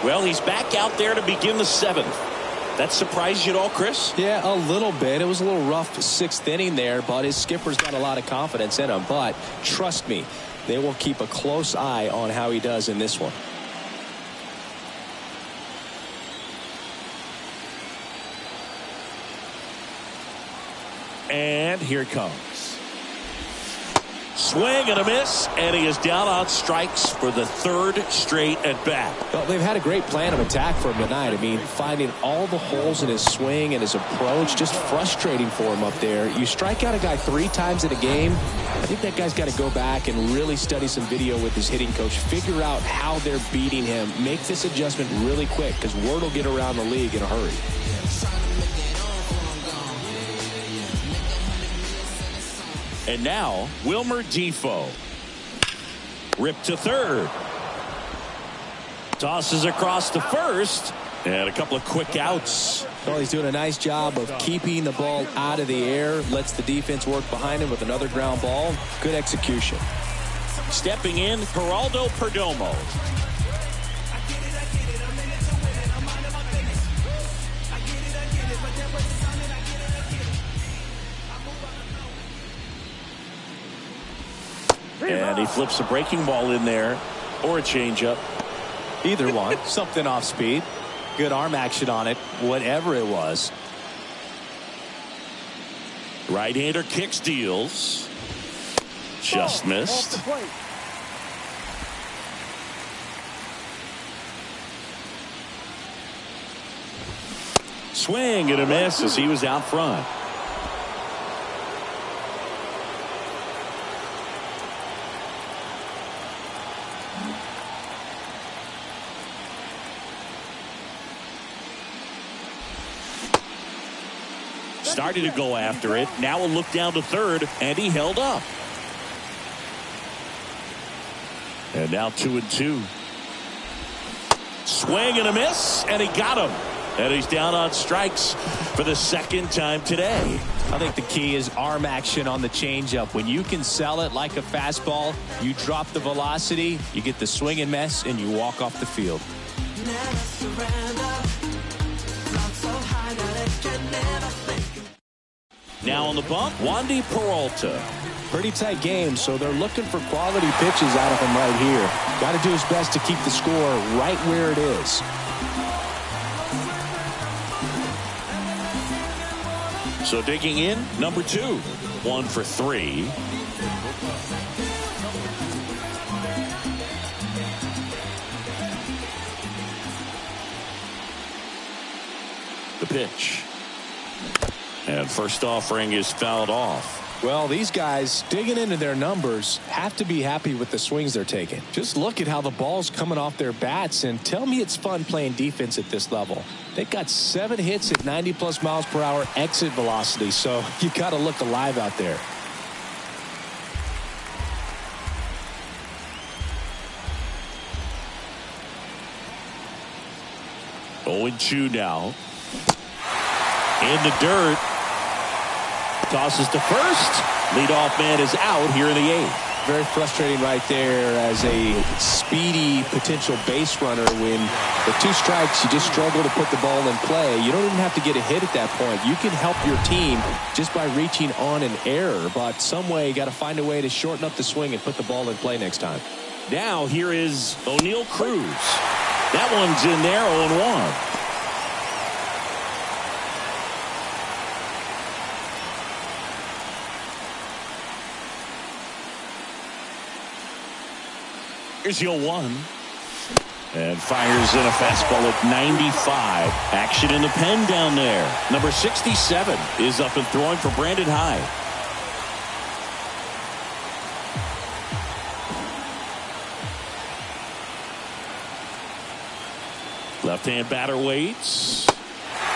Well, he's back out there to begin the 7th. That surprised you at all, Chris? Yeah, a little bit. It was a little rough 6th inning there, but his skipper's got a lot of confidence in him. But trust me, they will keep a close eye on how he does in this one. And here it comes. Swing and a miss, and he is down on strikes for the 3rd straight at bat. Well, they've had a great plan of attack for him tonight. I mean, finding all the holes in his swing and his approach, just frustrating for him up there. You strike out a guy 3 times in a game, I think that guy's got to go back and really study some video with his hitting coach, figure out how they're beating him, make this adjustment really quick, because word will get around the league in a hurry. And now, Wilmer Defoe. Ripped to third. Tosses across to first. And a couple of quick outs. Well, he's doing a nice job of keeping the ball out of the air. Lets the defense work behind him with another ground ball. Good execution. Stepping in, Geraldo Perdomo. And he flips a breaking ball in there, or a changeup. Either one. Something off speed. Good arm action on it, whatever it was. Right-hander kick steals. Just missed. Swing and a miss as he was out front. Started to go after it. Now a look down to third, and he held up. And now 2-2. Swing and a miss, and he got him. And he's down on strikes for the second time today. I think the key is arm action on the changeup. When you can sell it like a fastball, you drop the velocity, you get the swing and miss, and you walk off the field. Now on the bump, Wandy Peralta. Pretty tight game, so they're looking for quality pitches out of him right here. Got to do his best to keep the score right where it is. So digging in, number 2. 1 for 3. The pitch. And first offering is fouled off. Well, these guys digging into their numbers have to be happy with the swings they're taking. Just look at how the ball's coming off their bats and tell me it's fun playing defense at this level. They've got 7 hits at 90+ miles per hour exit velocity, so you got to look alive out there. Oh, 2 now. In the dirt. Tosses to first. Leadoff man is out here in the 8th. Very frustrating right there as a speedy potential base runner. When with 2 strikes, you just struggle to put the ball in play. You don't even have to get a hit at that point. You can help your team just by reaching on an error. But some way, you got to find a way to shorten up the swing and put the ball in play next time. Now here is O'Neal Cruz. That one's in there, 0-1. Here's your 1. And fires in a fastball at 95. Action in the pen down there. Number 67 is up and throwing for Brandon Hyde. Left-hand batter waits.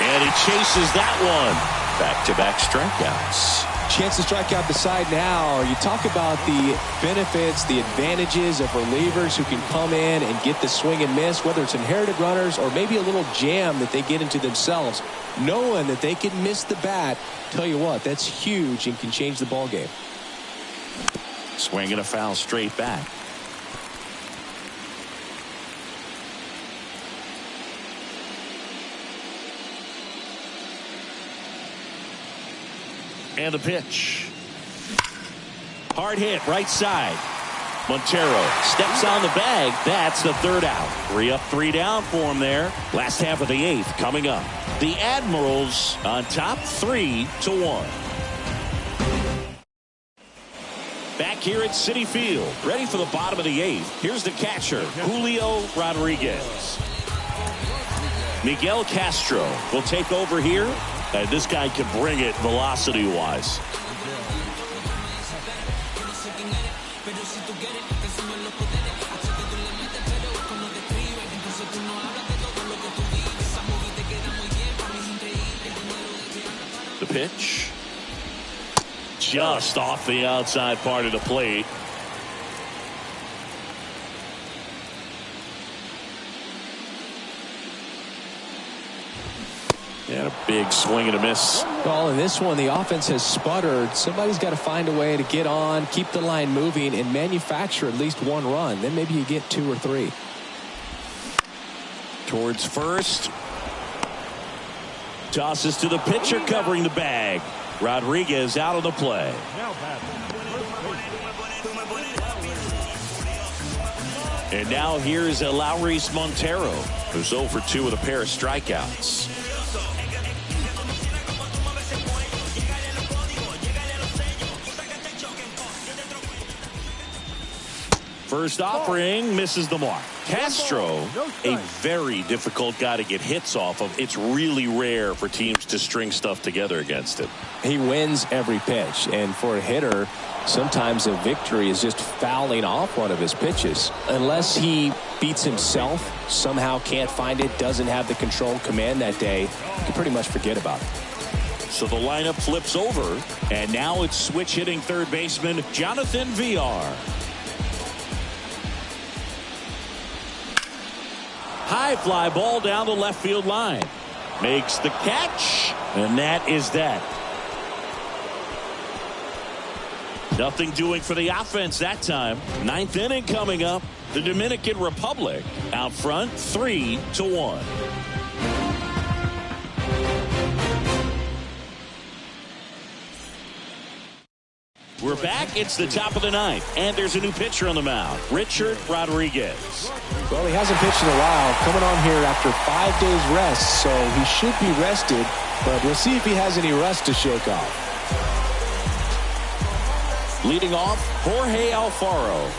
And he chases that one. Back-to-back strikeouts. Chance to strike out the side now. You talk about the benefits, the advantages of relievers who can come in and get the swing and miss, whether it's inherited runners or maybe a little jam that they get into themselves. Knowing that they can miss the bat, tell you what, that's huge and can change the ball game. Swing and a foul straight back. And the pitch. Hard hit right side. Montero steps on the bag. That's the 3rd out. 3 up, 3 down for him there. Last half of the 8th coming up. The Admirals on top 3-1. Back here at Citi Field. Ready for the bottom of the 8th. Here's the catcher, Julio Rodriguez. Miguel Castro will take over here. And this guy can bring it velocity-wise. The pitch. Just off the outside part of the plate. And a big swing and a miss. Well, in this one, the offense has sputtered. Somebody's got to find a way to get on, keep the line moving, and manufacture at least 1 run. Then maybe you get 2 or 3. Towards first. Tosses to the pitcher covering the bag. Rodriguez out of the play. And now here's Lowry's Montero, who's 0 for 2 with a pair of strikeouts. First offering misses the mark. Castro, a very difficult guy to get hits off of. It's really rare for teams to string stuff together against him. He wins every pitch, and for a hitter, sometimes a victory is just fouling off one of his pitches. Unless he beats himself, somehow can't find it, doesn't have the control command that day, you can pretty much forget about it. So the lineup flips over, and now it's switch hitting third baseman Jonathan Villar. High fly ball down the left field line. Makes the catch, and that is that. Nothing doing for the offense that time. Ninth inning coming up. The Dominican Republic out front 3-1. We're back. It's the top of the ninth, and there's a new pitcher on the mound, Richard Rodriguez. Well, he hasn't pitched in a while, coming on here after 5 days rest, so he should be rested, but we'll see if he has any rust to shake off. Leading off, Jorge Alfaro.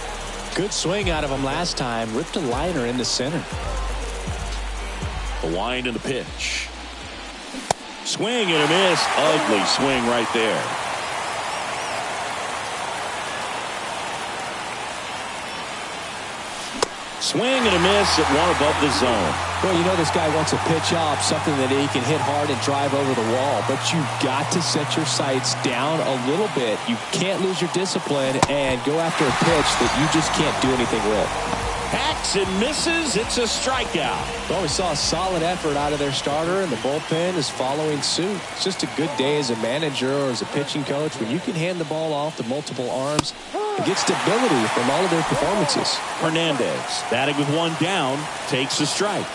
Good swing out of him last time, ripped a liner in the center. The wind and the pitch. Swing and a miss. Ugly swing right there. Swing and a miss at one above the zone. Well, you know this guy wants a pitch up, something that he can hit hard and drive over the wall, but you've got to set your sights down a little bit. You can't lose your discipline and go after a pitch that you just can't do anything with. Hacks and misses. It's a strikeout. Well, we saw a solid effort out of their starter, and the bullpen is following suit. It's just a good day as a manager or as a pitching coach when you can hand the ball off to multiple arms and get stability from all of their performances. Hernandez, batting with one down, takes a strike.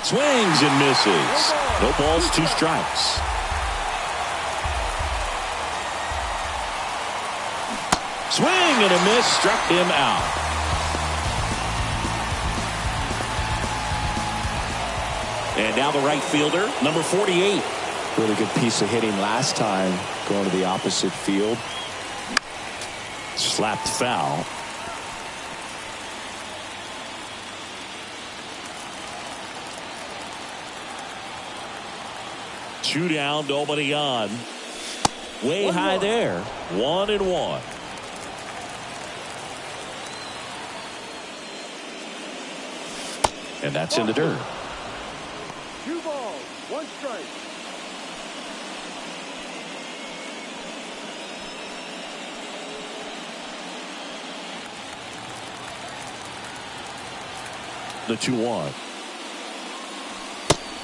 Swings and misses. No balls, 2 strikes. Swing and a miss, struck him out. And now the right fielder, number 48. Really good piece of hitting last time, going to the opposite field. Slapped foul. Two down, nobody on. Way high there. 1-1. And that's in the dirt. 2 balls, 1 strike. The 2-1.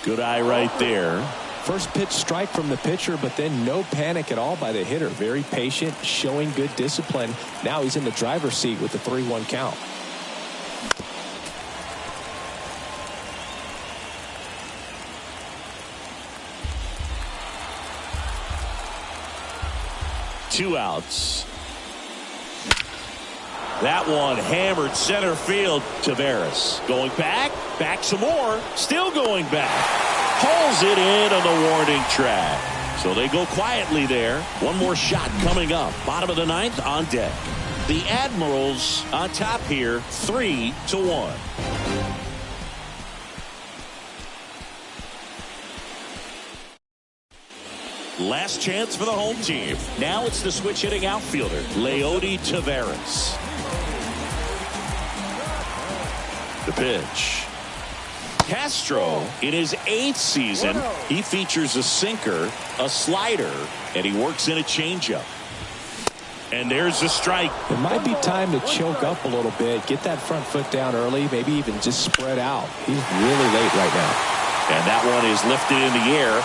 Good eye right there. First pitch strike from the pitcher, but then no panic at all by the hitter. Very patient, showing good discipline. Now he's in the driver's seat with the 3-1 count. Two outs. That one hammered center field. Taveras going back some more, still going back. Hauls it in on the warning track. So they go quietly there. One more shot coming up. Bottom of the ninth on deck. The Admirals on top here, 3-1. Last chance for the home team. Now it's the switch hitting outfielder, Leody Taveras. The pitch. Castro, in his 8th season, he features a sinker, a slider, and he works in a changeup. And there's a strike. It might be time to choke up a little bit, get that front foot down early, maybe even just spread out. He's really late right now. And that one is lifted in the air.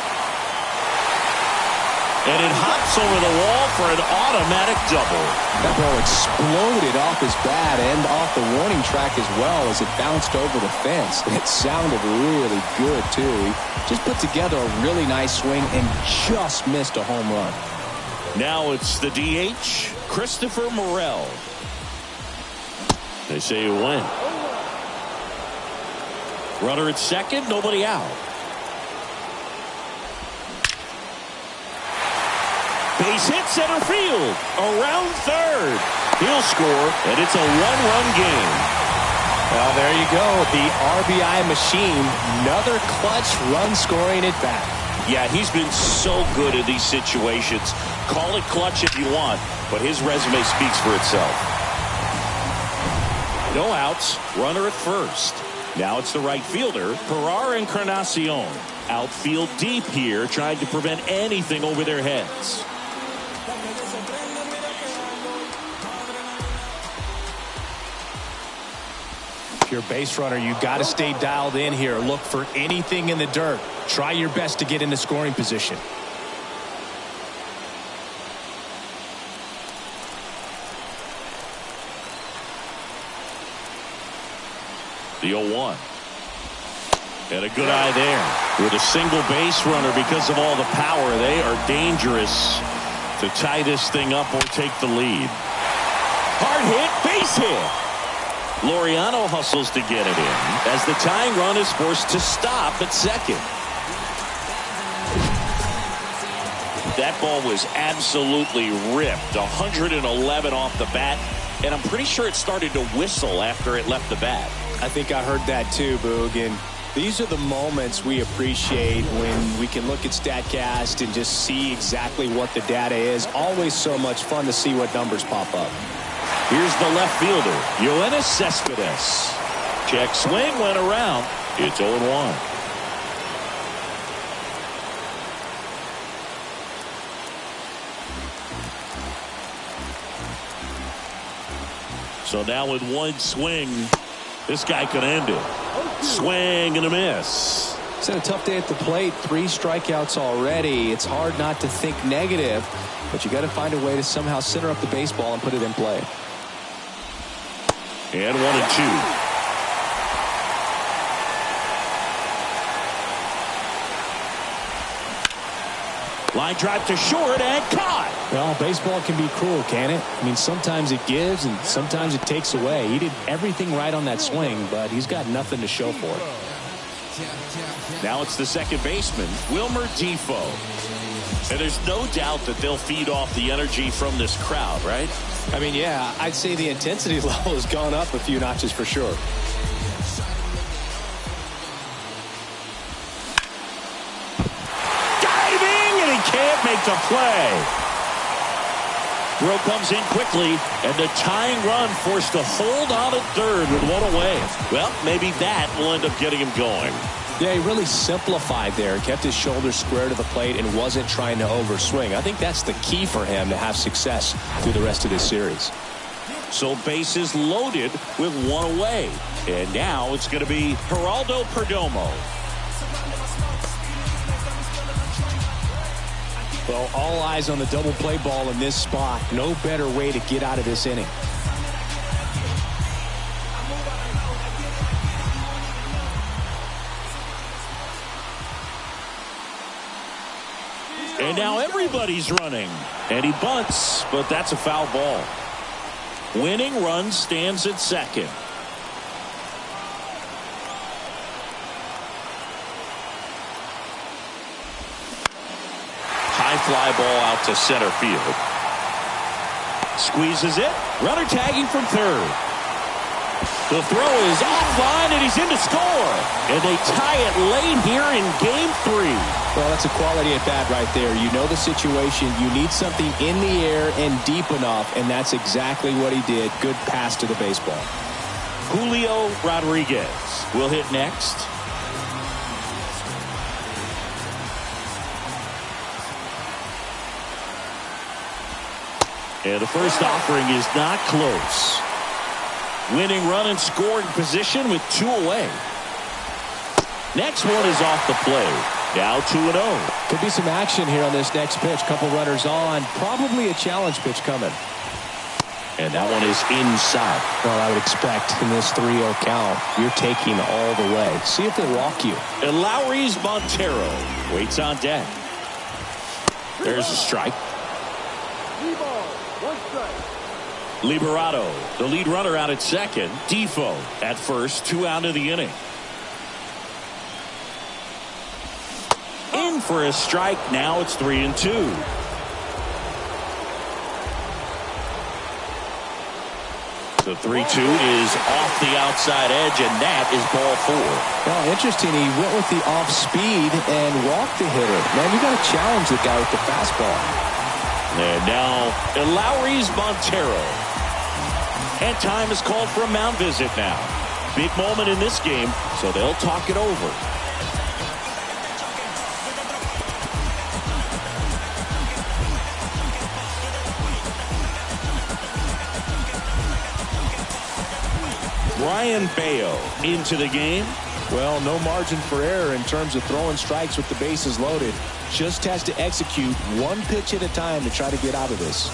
And it hops over the wall for an automatic double. That ball exploded off his bat and off the warning track as well as it bounced over the fence. It sounded really good, too. He just put together a really nice swing and just missed a home run. Now it's the DH, Christopher Morel. They say you win. Runner at second, nobody out. Base hit center field. Around third. He'll score, and it's a one-run game. Well, there you go. The RBI machine. Another clutch run scoring at bat. Yeah, he's been so good in these situations. Call it clutch if you want, but his resume speaks for itself. No outs. Runner at first. Now it's the right fielder, Pereira Encarnacion. Outfield deep here, trying to prevent anything over their heads. If you're a base runner, you got to stay dialed in here. Look for anything in the dirt. Try your best to get into scoring position. The 0-1. And a good eye there. With a single base runner, because of all the power, they are dangerous to tie this thing up or take the lead. Hard hit, base hit. Laureano hustles to get it in as the tying run is forced to stop at second. That ball was absolutely ripped. 111 off the bat, and I'm pretty sure it started to whistle after it left the bat. I think I heard that too, Boog. And these are the moments we appreciate when we can look at StatCast and just see exactly what the data is. Always so much fun to see what numbers pop up. Here's the left fielder, Yoenis Cespedes. Check swing went around. It's 0-1. So now with one swing, this guy could end it. Swing and a miss. It's been a tough day at the plate. 3 strikeouts already. It's hard not to think negative, but you got to find a way to somehow center up the baseball and put it in play. And 1-2. Line drive to short and caught. Well, baseball can be cruel, can it? I mean, sometimes it gives and sometimes it takes away. He did everything right on that swing, but he's got nothing to show for it. Now it's the second baseman, Wilmer Defoe. And there's no doubt that they'll feed off the energy from this crowd, right? I mean, yeah, I'd say the intensity level has gone up a few notches for sure. Can't make the play. Throw comes in quickly, and the tying run forced to hold on at third with one away. Well, maybe that will end up getting him going. Yeah, he really simplified there. Kept his shoulders square to the plate and wasn't trying to overswing. I think that's the key for him to have success through the rest of this series. So bases loaded with one away. And now it's going to be Geraldo Perdomo. Well, all eyes on the double play ball in this spot. No better way to get out of this inning. And now everybody's running. And he bunts, but that's a foul ball. Winning run stands at second. High fly ball out to center field. Squeezes it. Runner tagging from third. The throw is offline, and he's in to score. And they tie it late here in game 3. Well, that's a quality at bat right there. You know the situation. You need something in the air and deep enough, and that's exactly what he did. Good pass to the baseball. Julio Rodriguez will hit next. And the first offering is not close. Winning run and scoring position with 2 away. Next one is off the play. Now 2-0. Could be some action here on this next pitch. Couple runners on. Probably a challenge pitch coming. And that one is inside. Well, I would expect in this 3-0 count, you're taking all the way. See if they walk you. And Lowry's Montero waits on deck. There's a strike. 3 balls, 1 strike. Liberato, the lead runner, out at second. Defoe at first, 2 out of the inning. In for a strike. Now it's 3-2. The 3-2 is off the outside edge, and that is ball 4. Well, interesting. He went with the off speed and walked the hitter. Man, you got to challenge the guy with the fastball. And now Lowry's Montero. And time is called for a mound visit now. Big moment in this game, so they'll talk it over. Brian Bayo into the game. Well, no margin for error in terms of throwing strikes with the bases loaded. Just has to execute one pitch at a time to try to get out of this.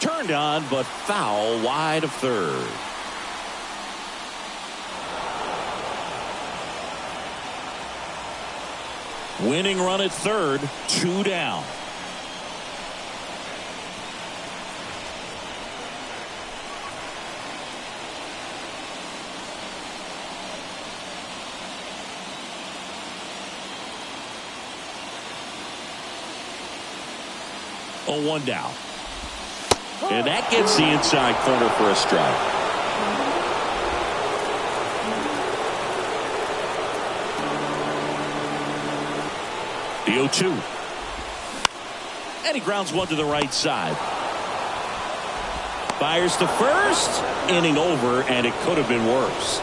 Turned on, but foul wide of third. Winning run at third, 2 down. A 1 down. And that gets the inside corner for a strike. The 0-2. And he grounds one to the right side. Fires to first. Inning over, and it could have been worse.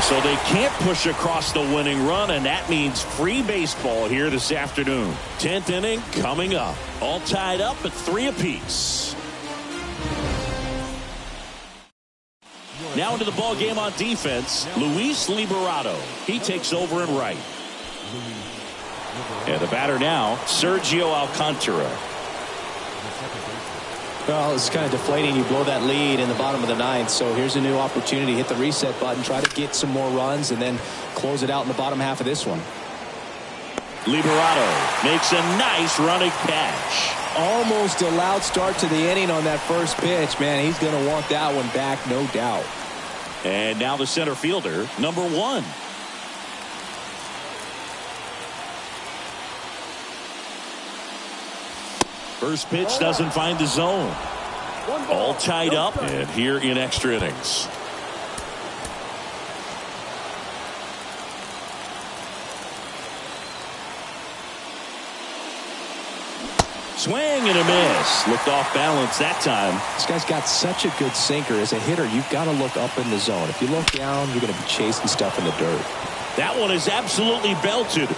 So they can't push across the winning run, and that means free baseball here this afternoon. 10th inning coming up. All tied up at 3 apiece. Now into the ball game on defense, Luis Liberato. He takes over in right. And the batter now, Sergio Alcantara. Well, it's kind of deflating. You blow that lead in the bottom of the 9th, so here's a new opportunity. Hit the reset button, try to get some more runs, and then close it out in the bottom half of this one. Liberato makes a nice running catch. Almost a loud start to the inning on that first pitch. Man, he's going to want that one back, no doubt. And now the center fielder, number 1. First pitch doesn't find the zone. All tied up and here in extra innings. Swing and a miss. Looked off balance that time. This guy's got such a good sinker. As a hitter, you've got to look up in the zone. If you look down, you're going to be chasing stuff in the dirt. That one is absolutely belted.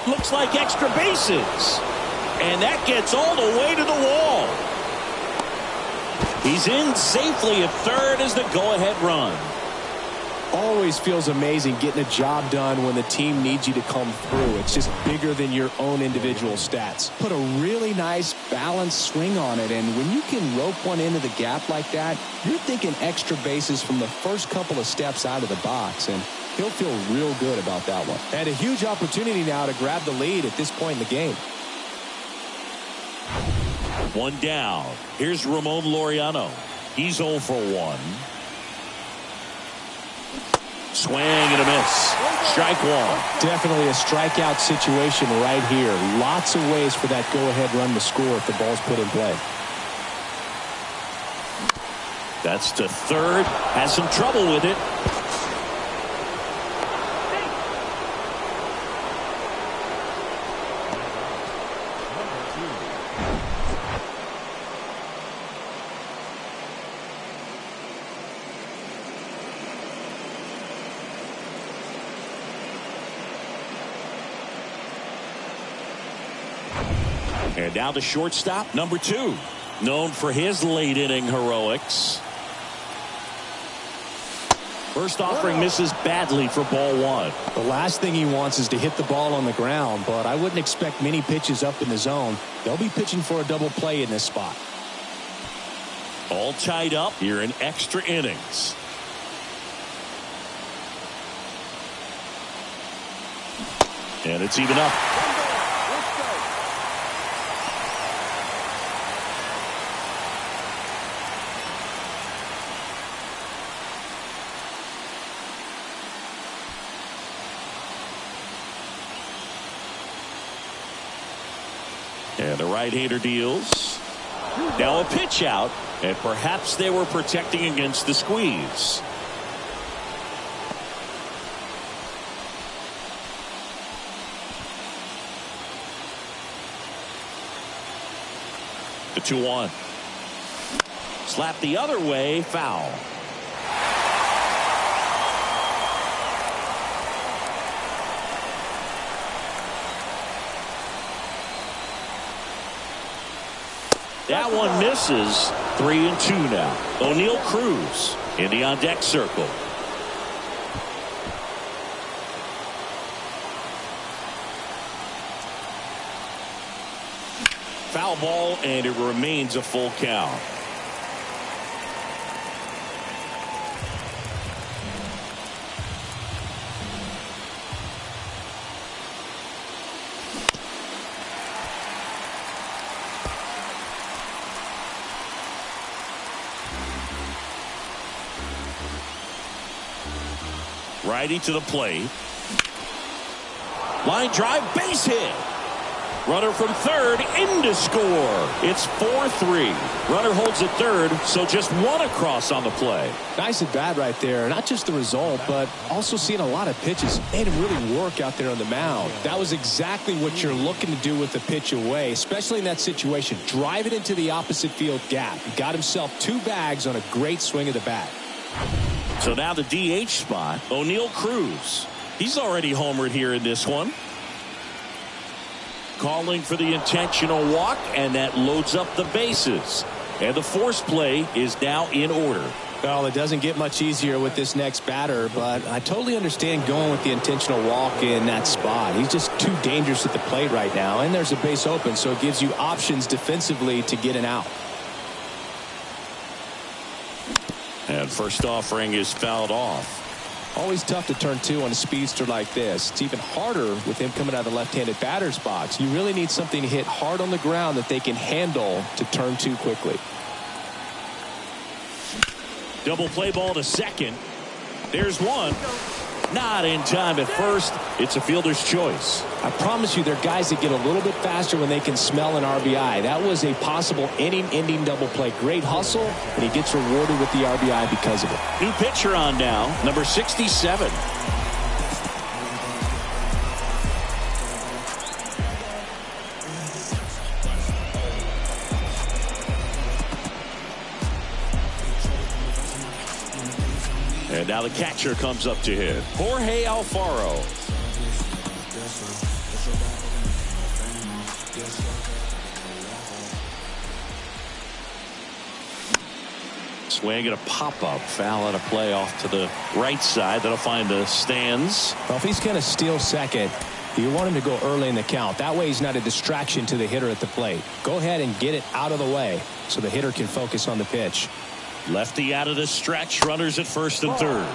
Looks like extra bases. And that gets all the way to the wall. He's in safely at third as the go-ahead run. Always feels amazing getting a job done when the team needs you to come through. It's just bigger than your own individual stats. Put a really nice balanced swing on it, and when you can rope one into the gap like that, you're thinking extra bases from the first couple of steps out of the box, and he'll feel real good about that one. And a huge opportunity now to grab the lead at this point in the game. 1 down. Here's Ramon Laureano. He's 0 for 1. Swing and a miss. Strike 1. Definitely a strikeout situation right here. Lots of ways for that go-ahead run to score if the ball's put in play. That's to third. Has some trouble with it. And now the shortstop, number 2, known for his late inning heroics. First offering misses badly for ball 1. The last thing he wants is to hit the ball on the ground, but I wouldn't expect many pitches up in the zone. They'll be pitching for a double play in this spot. All tied up here in extra innings. And it's even up. And the right-hander deals. Now a pitch out, and perhaps they were protecting against the squeeze. The 2-1. Slap the other way, foul. That one misses. 3-2 now. O'Neal Cruz in the on-deck circle. Foul ball, and it remains a full count. Righty to the plate. Line drive, base hit. Runner from third in to score. It's 4-3. Runner holds at third, so just one across on the play. Nice at bat right there. Not just the result, but also seeing a lot of pitches. Made him really work out there on the mound. That was exactly what you're looking to do with the pitch away, especially in that situation. Drive it into the opposite field gap. He got himself 2 bags on a great swing of the bat. So now the DH spot, O'Neal Cruz. He's already homered here in this one. Calling for the intentional walk, and that loads up the bases. And the force play is now in order. Well, it doesn't get much easier with this next batter, but I totally understand going with the intentional walk in that spot. He's just too dangerous at the plate right now, and there's a base open, so it gives you options defensively to get an out. And first offering is fouled off. Always tough to turn 2 on a speedster like this. It's even harder with him coming out of the left-handed batter's box. You really need something to hit hard on the ground that they can handle to turn 2 quickly. Double play ball to second. There's one. Not in time at first. It's a fielder's choice. I promise you, there are guys that get a little bit faster when they can smell an RBI. That was a possible inning-ending double play. Great hustle, and he gets rewarded with the RBI because of it. New pitcher on now, number 67. And now the catcher comes up to hit. Jorge Alfaro. Swing and a pop-up. Foul out of play off to the right side. That'll find the stands. Well, if he's going to steal second, you want him to go early in the count. That way he's not a distraction to the hitter at the plate. Go ahead and get it out of the way so the hitter can focus on the pitch. Lefty out of the stretch. Runners at first and third.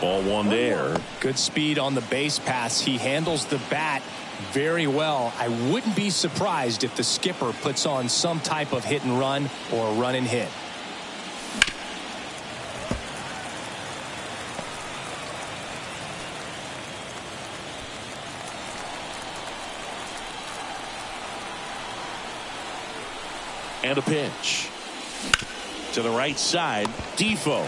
Ball 1 there. Good speed on the base pass. He handles the bat very well. I wouldn't be surprised if the skipper puts on some type of hit and run or run and hit. And a pitch. To the right side, Defoe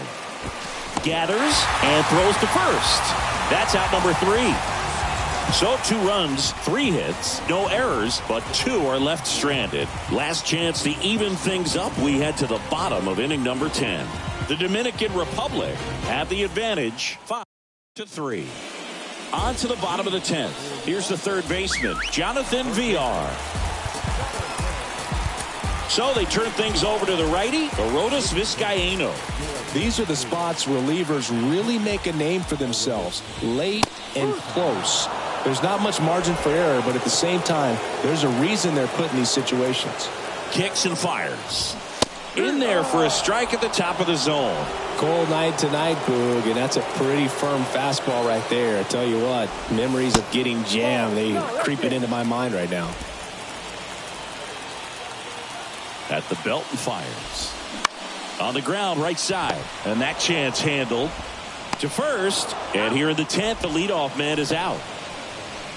gathers and throws to first. That's out number 3. So 2 runs, 3 hits, no errors, but 2 are left stranded. Last chance to even things up. We head to the bottom of inning number 10. The Dominican Republic have the advantage, 5-3. On to the bottom of the 10th. Here's the third baseman, Jonathan Villar. So they turn things over to the righty, Arodys Vizcaíno. These are the spots relievers really make a name for themselves. Late and close. There's not much margin for error, but at the same time, there's a reason they're put in these situations. Kicks and fires. In there for a strike at the top of the zone. Cold night tonight, Boog, and that's a pretty firm fastball right there. I tell you what, memories of getting jammed, they creeping into my mind right now. At the belt and fires. On the ground, right side. And that chance handled to first. And here in the 10th, the leadoff man is out.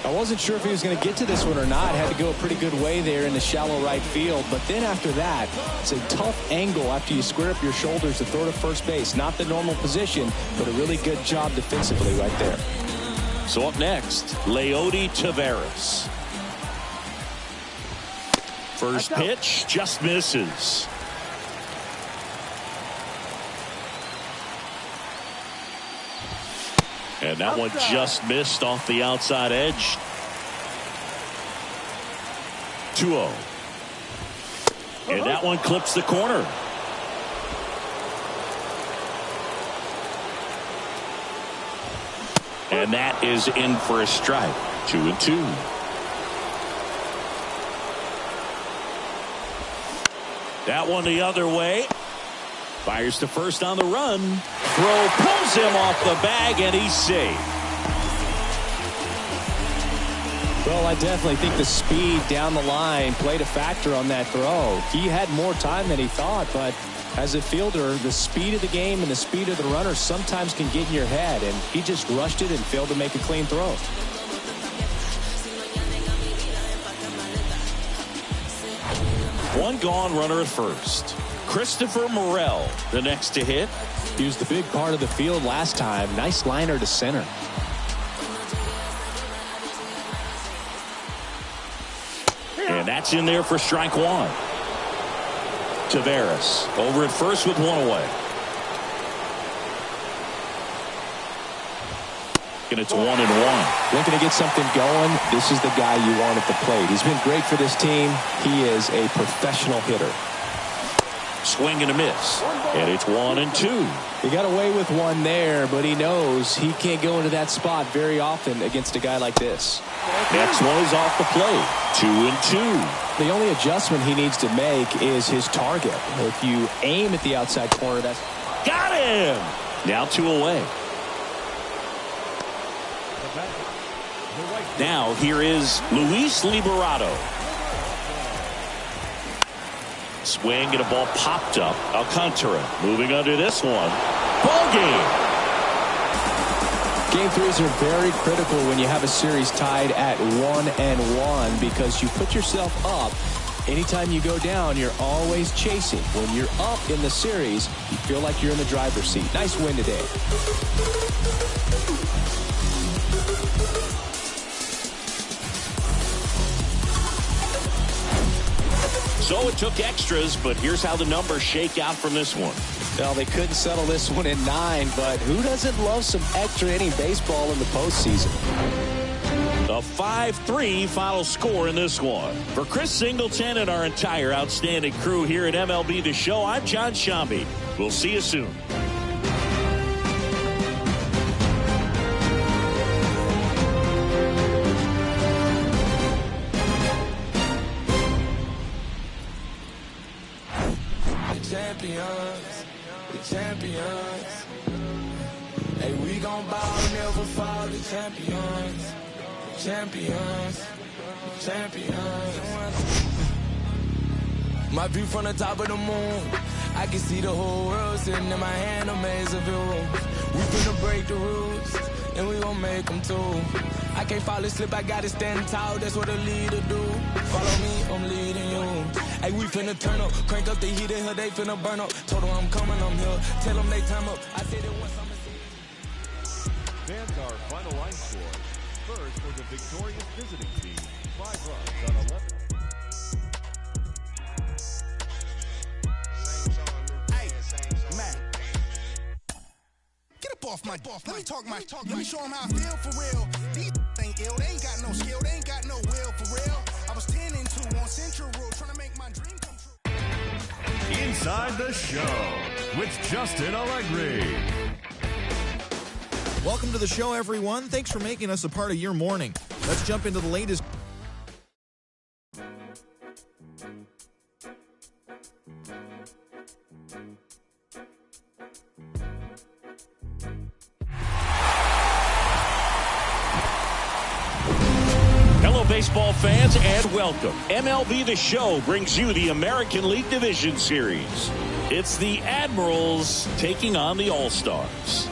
I wasn't sure if he was going to get to this one or not. Had to go a pretty good way there in the shallow right field. But then after that, it's a tough angle after you square up your shoulders to throw to first base. Not the normal position, but a really good job defensively right there. So up next, Leody Taveras. First pitch just misses. And that one just missed off the outside edge. 2-0. And that one clips the corner. And that is in for a strike. 2-2. That one the other way. Fires to first on the run. Throw pulls him off the bag, and he's safe. Well, I definitely think the speed down the line played a factor on that throw. He had more time than he thought, but as a fielder, the speed of the game and the speed of the runner sometimes can get in your head, and he just rushed it and failed to make a clean throw. One gone, runner at first. Christopher Morel, the next to hit. He was the big part of the field last time. Nice liner to center. And that's in there for strike one. Taveras over at first with one away. And it's 1-1. Looking to get something going. This is the guy you want at the plate. He's been great for this team. He is a professional hitter. Swing and a miss. And it's 1-2. He got away with one there, but he knows he can't go into that spot very often against a guy like this. Next one is off the plate. 2-2. The only adjustment he needs to make is his target. If you aim at the outside corner, that's... Got him! Now 2 away. Now here is Luis Liberato. Swing and a ball popped up. Alcantara moving under this one. Ball game. Game threes are very critical when you have a series tied at 1-1 because you put yourself up. Anytime you go down, you're always chasing. When you're up in the series, you feel like you're in the driver's seat. Nice win today. So it took extras, but here's how the numbers shake out from this one. Well, they couldn't settle this one in 9, but who doesn't love some extra inning baseball in the postseason? A 5-3 final score in this one. For Chris Singleton and our entire outstanding crew here at MLB The Show, I'm John Shambi. We'll see you soon. Champions. Hey, we gon' ball, never fall. The champions. Champions. My view from the top of the moon, I can see the whole world sitting in my hand, a maze of rooms. We finna break the rules, and we gon' make them too. I can't fall asleep, I gotta stand tall, that's what a leader do. Follow me, I'm leading you. Hey, we finna turn up, crank up the heat in her, they finna burn up. Told them I'm coming, I'm here, tell them they time up. I said it once, I'ma see. Fans our final line score. First for the victorious visiting team, 5 runs on 11. Off my let me talk my let me show them how I feel for real. These ain't ill, they ain't got no skill, they ain't got no will for real. I was 10-2 on Central Road trying to make my dream come true. Inside the Show with Justin Allegri. Welcome to the show, everyone. Thanks for making us a part of your morning. Let's jump into the latest. Baseball fans, and welcome. MLB The Show brings you the American League Division Series. It's the Admirals taking on the All-Stars.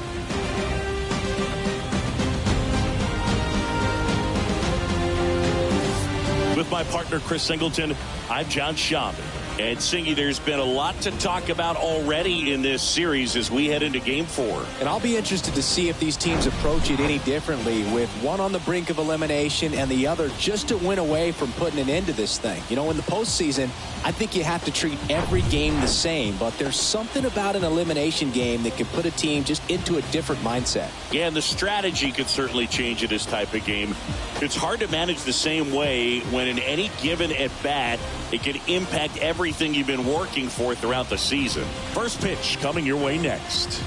With my partner, Chris Singleton, I'm John Schaub. And Singy, there's been a lot to talk about already in this series as we head into Game 4. And I'll be interested to see if these teams approach it any differently, with one on the brink of elimination and the other just to win away from putting an end to this thing. You know, in the postseason, I think you have to treat every game the same, but there's something about an elimination game that can put a team just into a different mindset. Yeah, and the strategy could certainly change in this type of game. It's hard to manage the same way when in any given at-bat, it can impact everything you've been working for throughout the season. First pitch coming your way next.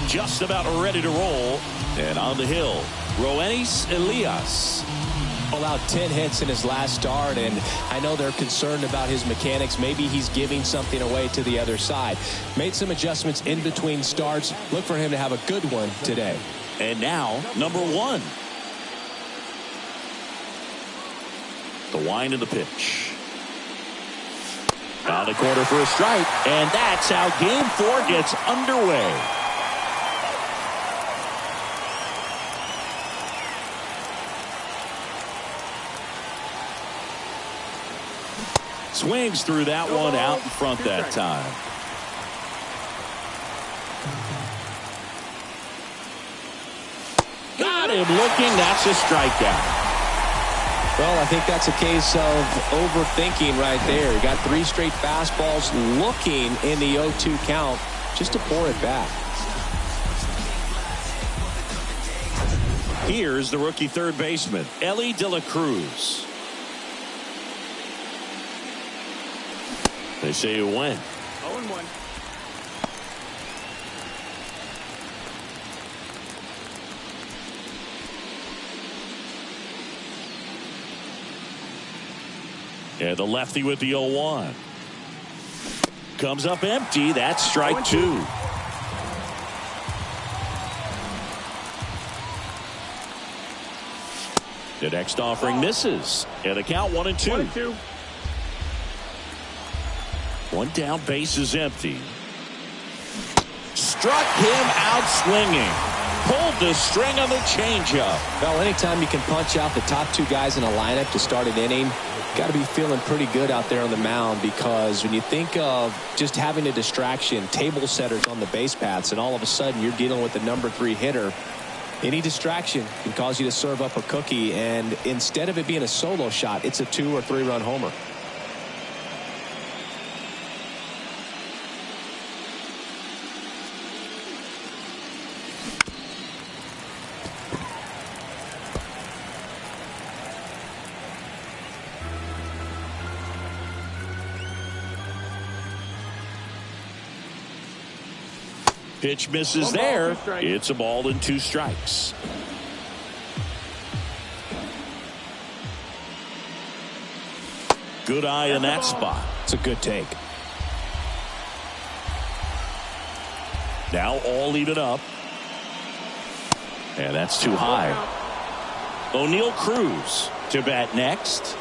Just about ready to roll. And on the hill, Roenis Elias. Allowed 10 hits in his last start, and I know they're concerned about his mechanics. Maybe he's giving something away to the other side. Made some adjustments in between starts. Look for him to have a good one today. And now, number 1. The wind of the pitch. Down the corner for a strike. And that's how Game 4 gets underway. Swings through that one out in front that time. Got him looking. That's a strikeout. Well, I think that's a case of overthinking right there. He got 3 straight fastballs looking in the 0-2 count just to pour it back. Here's the rookie third baseman, Elly De La Cruz. They say you win. 0-1. Yeah, the lefty with the 0-1. Comes up empty. That's strike 2. The next offering misses. And the count 1-2. 1-2. One down, base is empty. Struck him out swinging. Pulled the string on the changeup. Well, anytime you can punch out the top 2 guys in a lineup to start an inning, got to be feeling pretty good out there on the mound, because when you think of just having a distraction, table setters on the base paths, and all of a sudden you're dealing with the number 3 hitter, any distraction can cause you to serve up a cookie, and instead of it being a solo shot, it's a 2 or 3 run homer. Pitch misses there. It's a ball and 2 strikes. Good eye in that spot. It's a good take. Now all even up. And that's too high. O'Neal Cruz to bat next.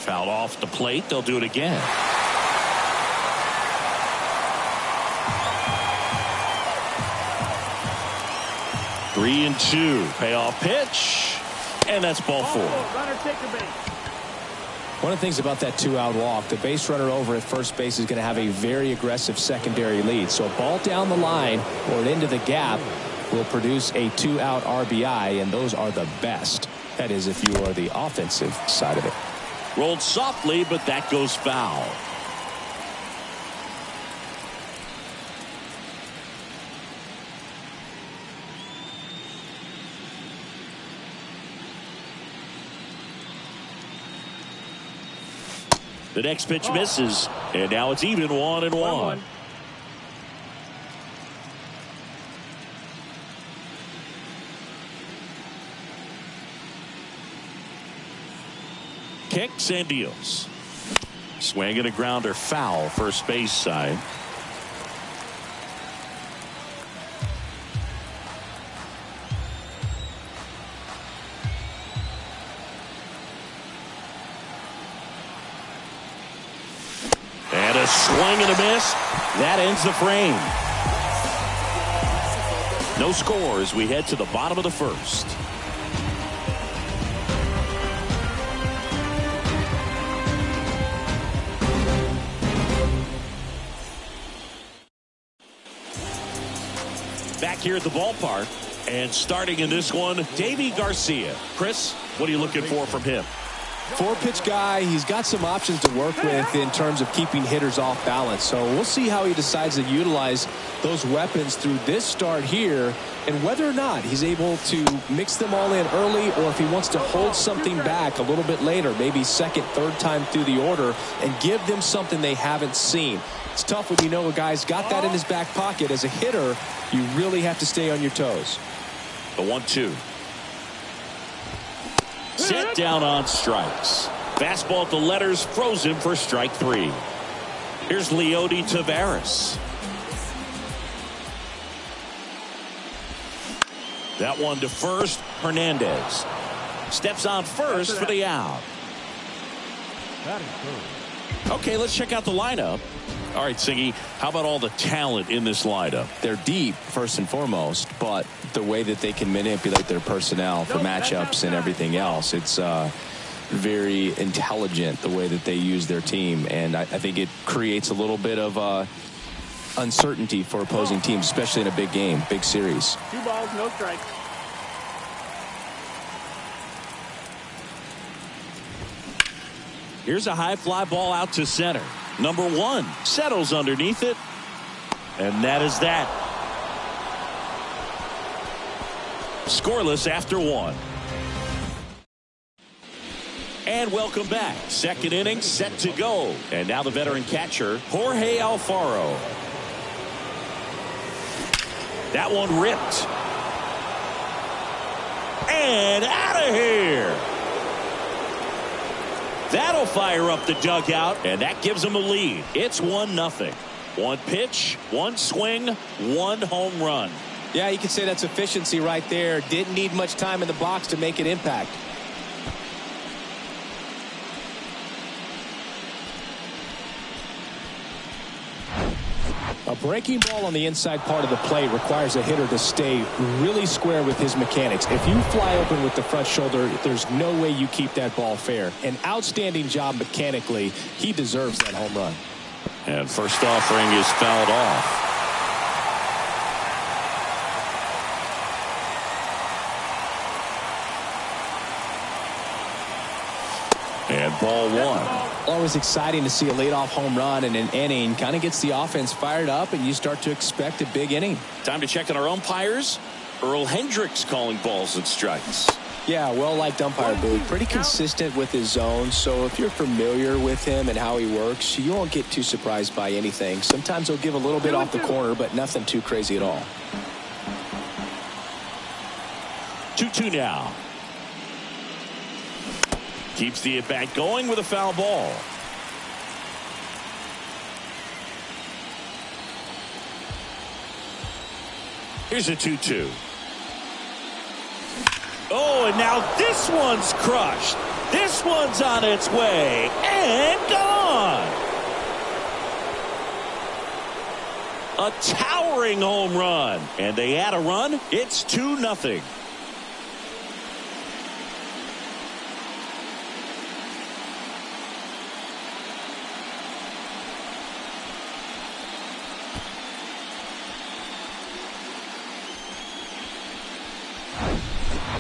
Fouled off the plate. They'll do it again. Three and 2. Payoff pitch. And that's ball 4. Runner take the base. One of the things about that 2-out walk, the base runner over at first base is going to have a very aggressive secondary lead. So a ball down the line or into the gap will produce a 2-out RBI, and those are the best. That is, if you are the offensive side of it. Rolled softly, but that goes foul. The next pitch misses, and now it's even 1-1. Kicks and deals. Swing and a grounder, foul, first base side. swing and a miss. That ends the frame. No score as we head to the bottom of the first. Back here at the ballpark, and starting in this one, Davy Garcia. Chris, what are you looking for from him? 4-pitch guy. He's got some options to work with in terms of keeping hitters off balance. So we'll see how he decides to utilize those weapons through this start here, and whether or not he's able to mix them all in early, or if he wants to hold something back a little bit later, maybe second, third time through the order, and give them something they haven't seen. It's tough when you know a guy's got that in his back pocket. As a hitter, you really have to stay on your toes. The 1-2. Set down on strikes. Fastball at the letters, frozen for strike 3. Here's Leody Taveras. That one to first. Hernandez steps on first for the out. Okay, let's check out the lineup. All right, Siggy, how about all the talent in this lineup? They're deep, first and foremost, but the way that they can manipulate their personnel for matchups and everything else, it's very intelligent the way that they use their team, and I think it creates a little bit of uncertainty for opposing teams, especially in a big game, big series. 2 balls, no strikes. Here's a high fly ball out to center. Number 1 settles underneath it, and that is that. Scoreless after 1. And welcome back. Second inning set to go. And now the veteran catcher, Jorge Alfaro. That one ripped. And out of here. That'll fire up the dugout, and that gives them a lead. It's 1-0. 1 pitch, 1 swing, 1 home run. Yeah, you could say that's efficiency right there. Didn't need much time in the box to make an impact. A breaking ball on the inside part of the plate requires a hitter to stay really square with his mechanics. If you fly open with the front shoulder, there's no way you keep that ball fair. An outstanding job mechanically. He deserves that home run. And first offering is fouled off. And ball 1. Always exciting to see a leadoff home run in an inning. Kind of gets the offense fired up, and you start to expect a big inning. Time to check on our umpires. Earl Hendricks calling balls and strikes. Yeah, well-liked umpire, Boog. Pretty consistent with his zone, so if you're familiar with him and how he works, you won't get too surprised by anything. Sometimes he'll give a little bit off the corner, but nothing too crazy at all. 2-2 now. Keeps the at-bat going with a foul ball. Here's a 2-2. Oh, and now this one's crushed. This one's on its way and gone. A towering home run. And they add a run. It's 2-0.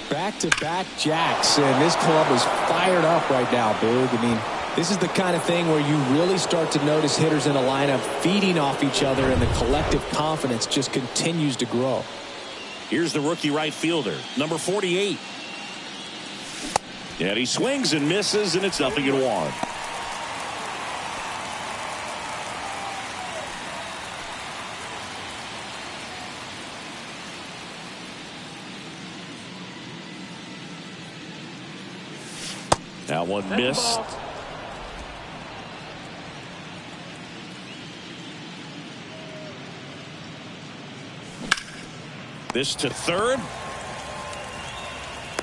Back-to-back jacks, and this club is fired up right now, Boog. I mean, this is the kind of thing where you really start to notice hitters in a lineup feeding off each other, and the collective confidence just continues to grow. Here's the rookie right fielder, number 48. And he swings and misses, and it's 0-1. That one missed. This to third.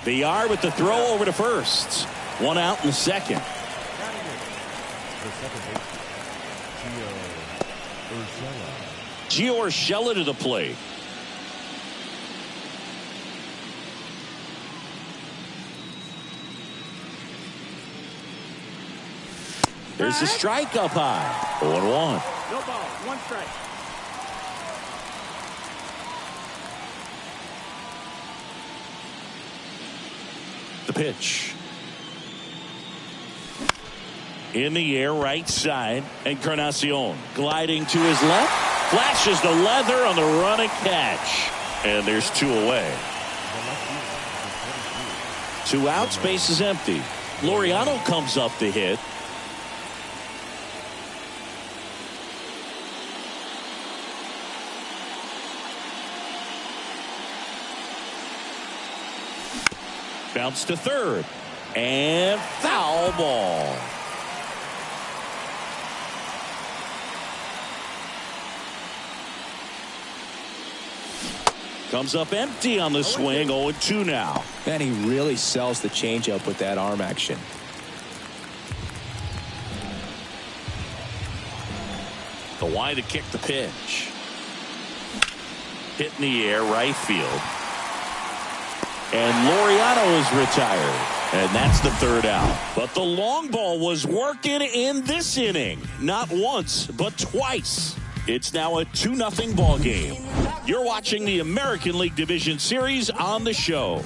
VR with the throw over to first. 1 out in the second. The second baseman, Urshela to the plate. There's the strike up high. 0-1. No ball. 1 strike. The pitch. In the air, right side. Encarnacion gliding to his left. Flashes the leather on the run and catch. And there's 2 away. 2 outs, base is empty. Laureano comes up to hit. Bounce to third. And foul ball. Comes up empty on the swing. 0-2 now. Man, he really sells the changeup with that arm action. The wide to kick the pitch. Hit in the air, right field. And Laureano is retired. And that's the 3rd out. But the long ball was working in this inning. Not once, but twice. It's now a 2-0 ball game. You're watching the American League Division Series on the show.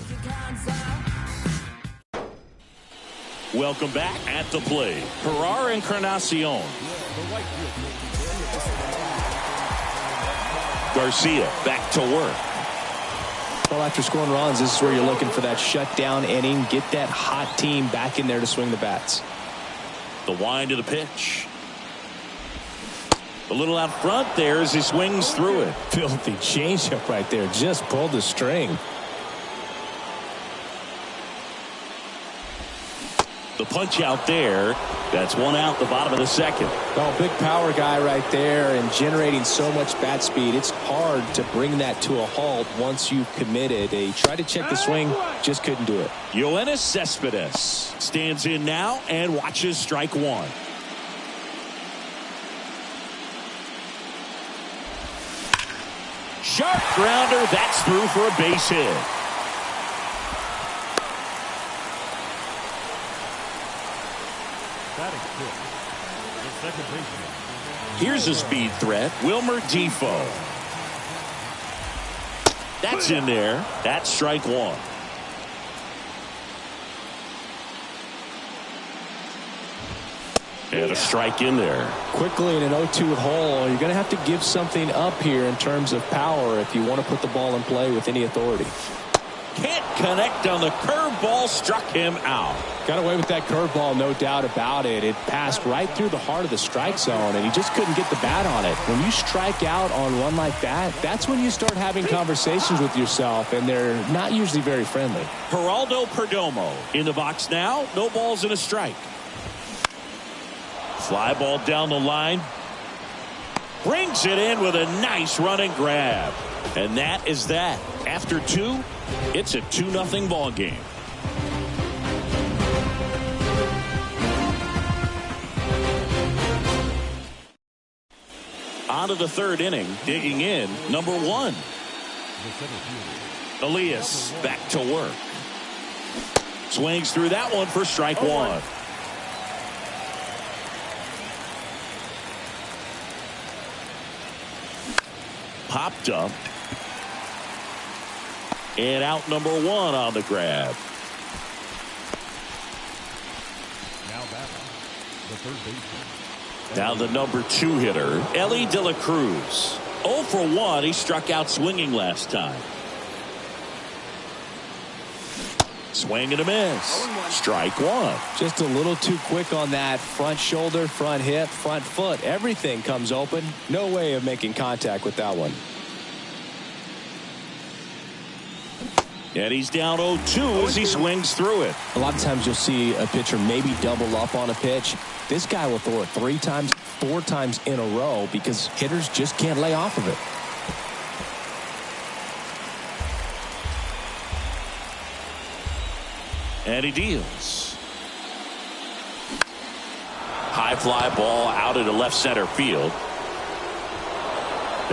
Welcome back at the plate. Gerard Encarnacion. Garcia back to work. Well, after scoring runs, this is where you're looking for that shutdown inning. Get that hot team back in there to swing the bats. The wind to the pitch. A little out front there as he swings through it. Filthy changeup right there. Just pulled the string. The punch out there. That's 1 out the bottom of the 2nd. Oh, big power guy right there and generating so much bat speed. It's hard to bring that to a halt once you've committed. He tried to check the swing, just couldn't do it. Yoenis Cespedes stands in now and watches strike 1. Sharp grounder. That's through for a base hit. The second baseman. Here's a speed threat. Wilmer Defoe. That's in there. That's strike 1. And a strike in there. Quickly in an 0-2 hole, you're going to have to give something up here in terms of power if you want to put the ball in play with any authority. Can't connect on the curveball. Struck him out. Got away with that curveball, no doubt about it. It passed right through the heart of the strike zone, and he just couldn't get the bat on it. When you strike out on one like that, that's when you start having conversations with yourself, and they're not usually very friendly. Geraldo Perdomo in the box now. No balls and a strike. Fly ball down the line. Brings it in with a nice run and grab. And that is that. After 2, it's a 2-0 ball game. On to the 3rd inning. Digging in, number 1. Elias back to work. Swings through that one for strike 1. Popped up. And out number 1 on the grab. Now batting, the third baseman. Now the number 2 hitter, Ellie De La Cruz. 0 for 1. He struck out swinging last time. Swing and a miss. Strike 1. Just a little too quick on that front shoulder, front hip, front foot. Everything comes open. No way of making contact with that one. And he's down 0-2 as he swings through it. A lot of times you'll see a pitcher maybe double up on a pitch. This guy will throw it 3 times, 4 times in a row because hitters just can't lay off of it. And he deals. High fly ball out into left center field.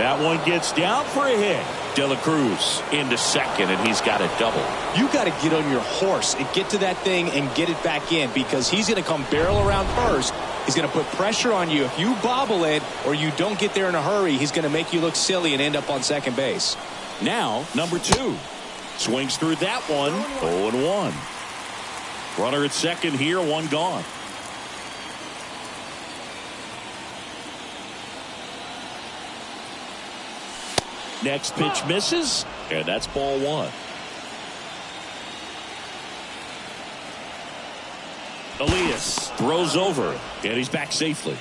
That one gets down for a hit. De La Cruz into second, and he's got a double. You got to get on your horse and get to that thing and get it back in, because he's going to come barrel around first. He's going to put pressure on you. If you bobble it or you don't get there in a hurry, he's going to make you look silly and end up on second base. Now, number 2. Swings through that one. 0-1. Runner at second here, one gone. Next pitch misses, and that's ball 1. Elias throws over, and he's back safely.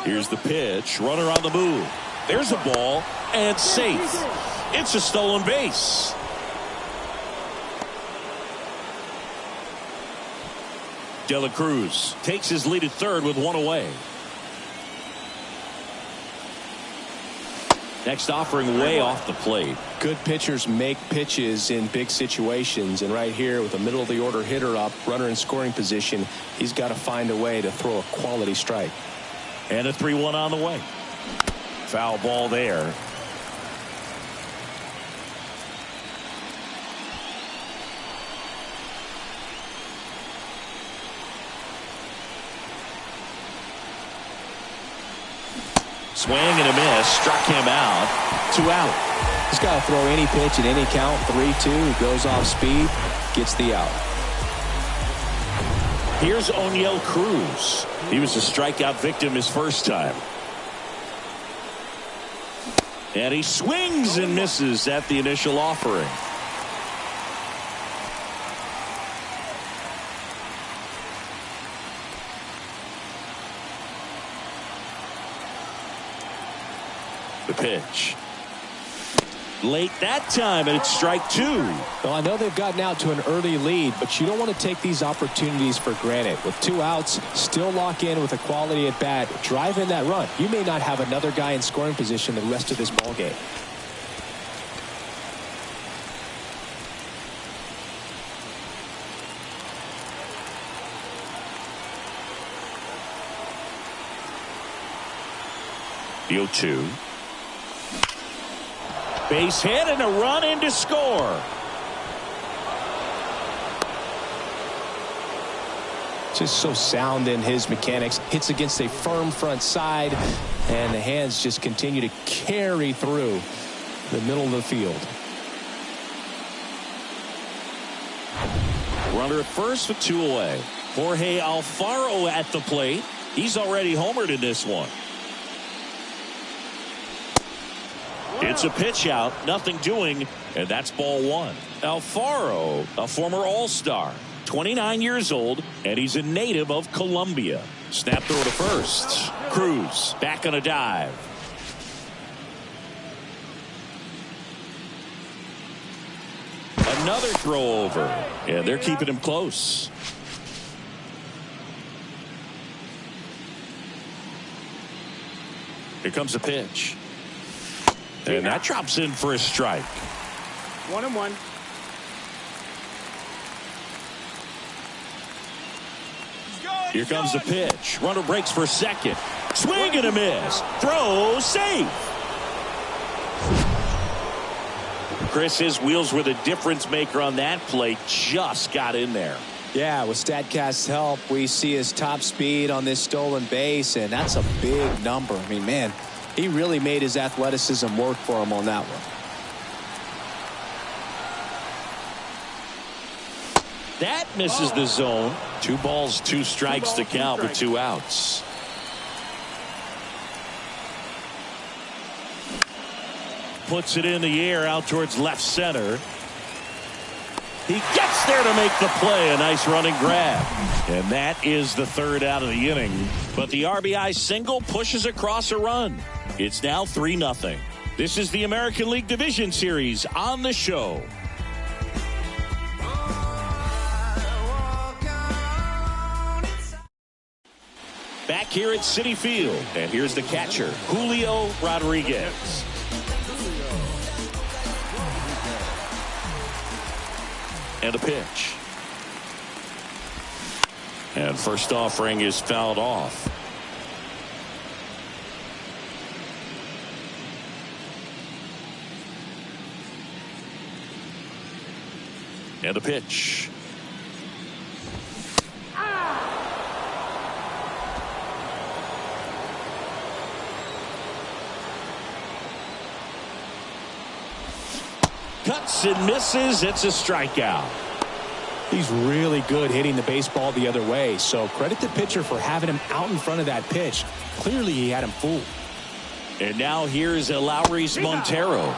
Here's the pitch. Runner on the move. There's a ball, and safe. It's a stolen base. De La Cruz takes his lead at third with one away. Next offering way off the plate. Good pitchers make pitches in big situations, and right here with a middle of the order hitter up, runner in scoring position, he's got to find a way to throw a quality strike. And a 3-1 on the way. Foul ball there. Swing and a miss. Struck him out. 2 out. He's got to throw any pitch at any count. 3-2. He goes off speed. Gets the out. Here's O'Neill Cruz. He was a strikeout victim his first time. And he swings and misses at the initial offering. The pitch. Late that time, and it's strike 2. Well, I know they've gotten out to an early lead, but you don't want to take these opportunities for granted. With 2 outs, still lock in with a quality at bat. Drive in that run. You may not have another guy in scoring position the rest of this ball game. The 0-2. Base hit and a run in to score. Just so sound in his mechanics. Hits against a firm front side, and the hands just continue to carry through the middle of the field. Runner at first with 2 away. Jorge Alfaro at the plate. He's already homered in this one. It's a pitch out, nothing doing, and that's ball 1. Alfaro, a former All-Star, 29 years old, and he's a native of Colombia. Snap throw to first. Cruz back on a dive. Another throw over, and they're keeping him close. Here comes a pitch. And that drops in for a strike. 1-1. Here comes the pitch. Runner breaks for second. Swing and a miss. Throw safe. Chris, his wheels were the difference maker on that play. Just got in there. Yeah, with StatCast's help, we see his top speed on this stolen base, and that's a big number. I mean, man, he really made his athleticism work for him on that one. That misses the zone. 2 balls, 2 strikes to count with 2 outs. Puts it in the air out towards left center. He gets there to make the play. A nice running grab. And that is the 3rd out of the inning. But the RBI single pushes across a run. It's now 3-0. This is the American League Division Series on the show. Back here at Citi Field. And here's the catcher, Julio Rodriguez. And a pitch. And first offering is fouled off. And a pitch. Cuts and misses. It's a strikeout. He's really good hitting the baseball the other way, so credit the pitcher for having him out in front of that pitch. Clearly he had him fooled. And now here's Lowry's Montero.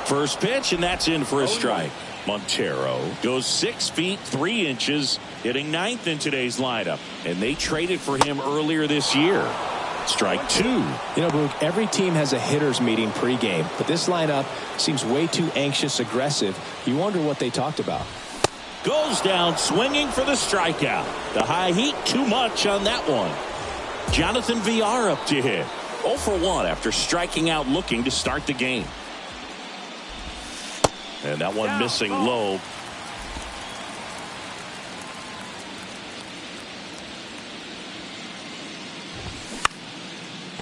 First pitch, and that's in for a strike. Montero goes 6 feet 3 inches, hitting 9th in today's lineup, and they traded for him earlier this year. Strike 2. You know, Boog, every team has a hitters meeting pregame, but this lineup seems way too anxious aggressive. You wonder what they talked about. Goes down swinging for the strikeout. The high heat too much on that one. Jonathan Villar up to hit. 0 for 1 after striking out looking to start the game. And that one missing low.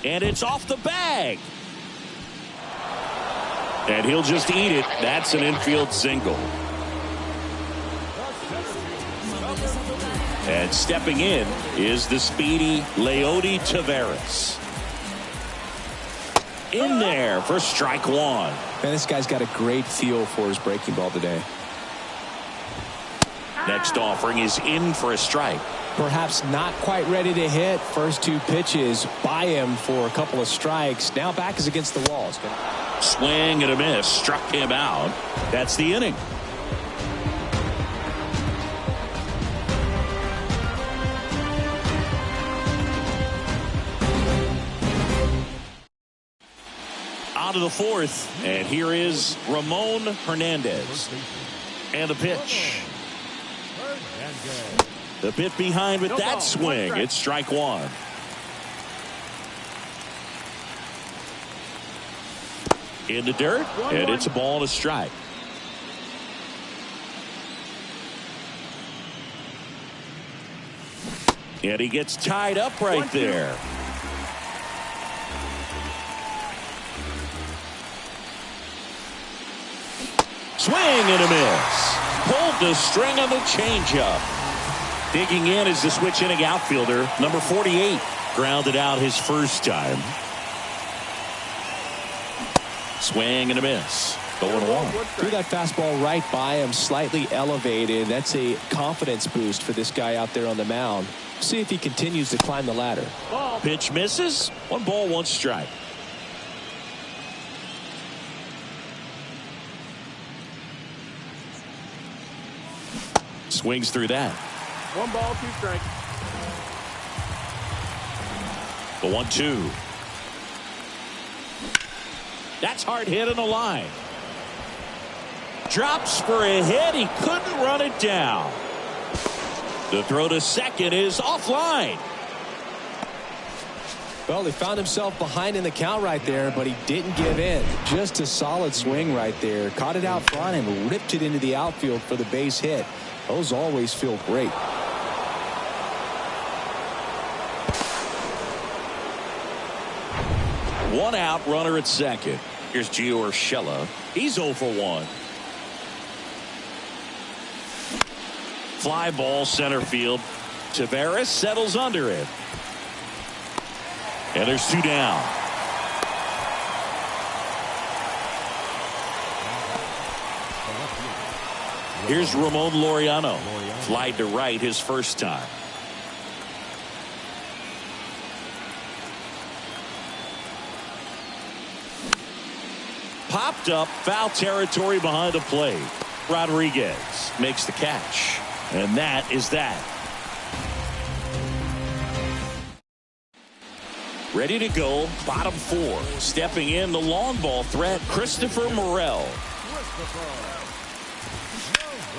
And it's off the bag. And he'll just eat it. That's an infield single. And stepping in is the speedy Leody Taveras. In there for strike 1. Man, this guy's got a great feel for his breaking ball today. Next offering is in for a strike. Perhaps not quite ready to hit. First 2 pitches by him for a couple of strikes. Now back is against the wall. Swing and a miss. Struck him out. That's the inning. On to the 4th, and here is Ramon Hernandez. And the pitch. The bit behind with that swing. It's strike 1. In the dirt, and it's a ball and a strike. And he gets tied up right there. Swing and a miss. Pulled the string on the changeup. Digging in is the switch inning outfielder, number 48. Grounded out his first time. Swing and a miss. 0-1. Threw that fastball right by him, slightly elevated. That's a confidence boost for this guy out there on the mound. See if he continues to climb the ladder. Pitch misses. 1 ball, 1 strike. Swings through that. 1 ball, 2 strikes. The 1-2. That's hard hit on the line. Drops for a hit. He couldn't run it down. The throw to second is offline. Well, he found himself behind in the count right there, but he didn't give in. Just a solid swing right there. Caught it out front and ripped it into the outfield for the base hit. Those always feel great. One out, runner at second. Here's Gio Urshela. He's 0 for 1. Fly ball center field. Taveras settles under it. And there's 2 down. Here's Ramon Laureano. Fly to right his first time. Popped up, foul territory behind the plate. Rodriguez makes the catch. And that is that. Ready to go, bottom 4. Stepping in, the long ball threat, Christopher Morel.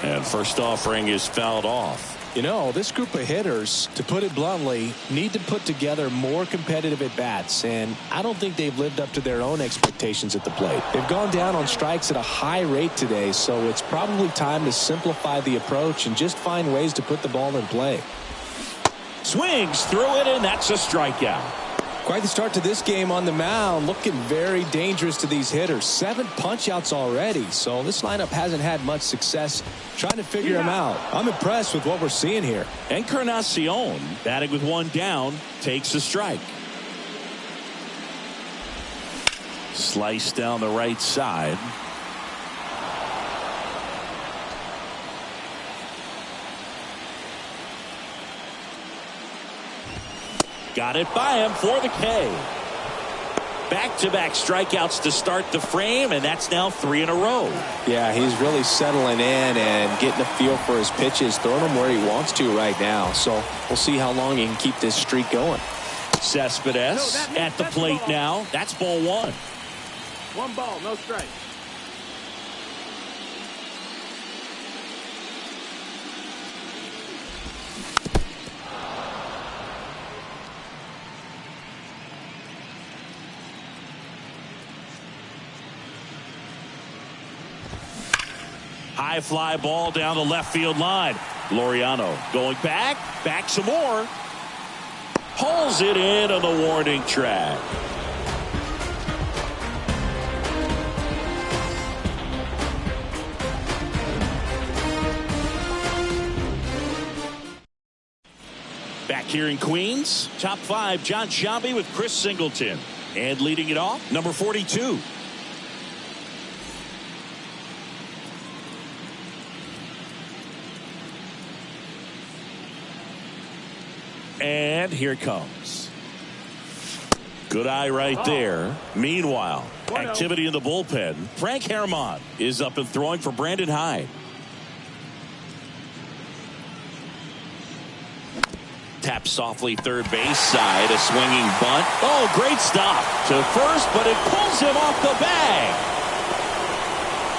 And first offering is fouled off. You know, this group of hitters, to put it bluntly, need to put together more competitive at-bats, and I don't think they've lived up to their own expectations at the plate. They've gone down on strikes at a high rate today, so it's probably time to simplify the approach and just find ways to put the ball in play. Swings through it, and that's a strikeout. Quite the start to this game on the mound. Looking very dangerous to these hitters. 7 punch-outs already. So this lineup hasn't had much success trying to figure him out. I'm impressed with what we're seeing here. Encarnacion, batting with 1 down, takes a strike. Slice down the right side. Got it by him for the K. Back-to-back strikeouts to start the frame, and that's now 3 in a row. Yeah, he's really settling in and getting a feel for his pitches, throwing them where he wants to right now. So we'll see how long he can keep this streak going. Cespedes at the plate now. That's ball 1. 1 ball, no strike. High fly ball down the left field line. Laureano going back some more. Pulls it in on the warning track. Back here in Queens, top 5, John Sciambi with Chris Singleton. And leading it off, number 42. And here it comes. Good eye right there. Meanwhile, activity in the bullpen. Frank Herrmann is up and throwing for Brandon Hyde. Tap softly third base side. A swinging bunt. Oh, great stop to first, but it pulls him off the bag.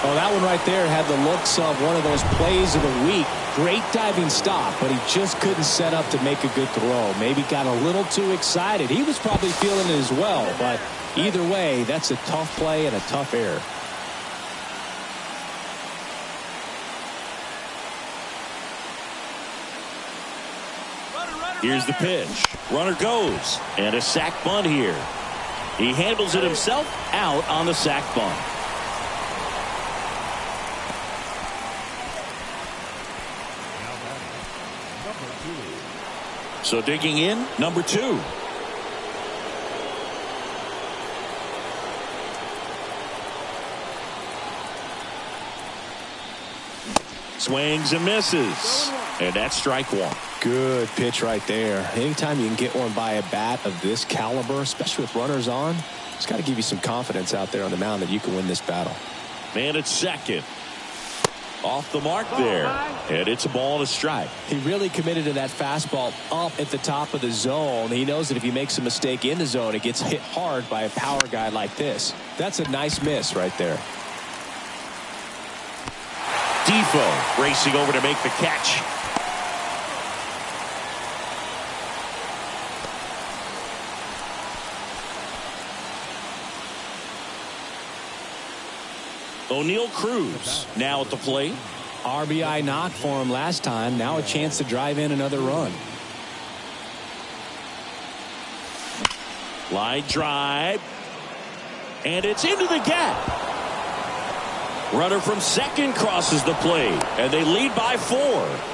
Oh, that one right there had the looks of one of those plays of the week. Great diving stop, but he just couldn't set up to make a good throw. Maybe got a little too excited. He was probably feeling it as well, but either way, that's a tough play and a tough error. Here's the pitch. Runner goes, and a sac bunt here. He handles it himself out on the sac bunt. So digging in, number 2. Swings and misses. And that's strike 1. Good pitch right there. Anytime you can get one by a bat of this caliber, especially with runners on, it's got to give you some confidence out there on the mound that you can win this battle. Man at second. Off the mark there. And it's a ball and a strike. He really committed to that fastball up at the top of the zone. He knows that if he makes a mistake in the zone, it gets hit hard by a power guy like this. That's a nice miss right there. Defoe racing over to make the catch. O'Neal Cruz now at the plate. RBI knock for him last time. Now a chance to drive in another run. Line drive. And it's into the gap. Runner from second crosses the plate. And they lead by 4.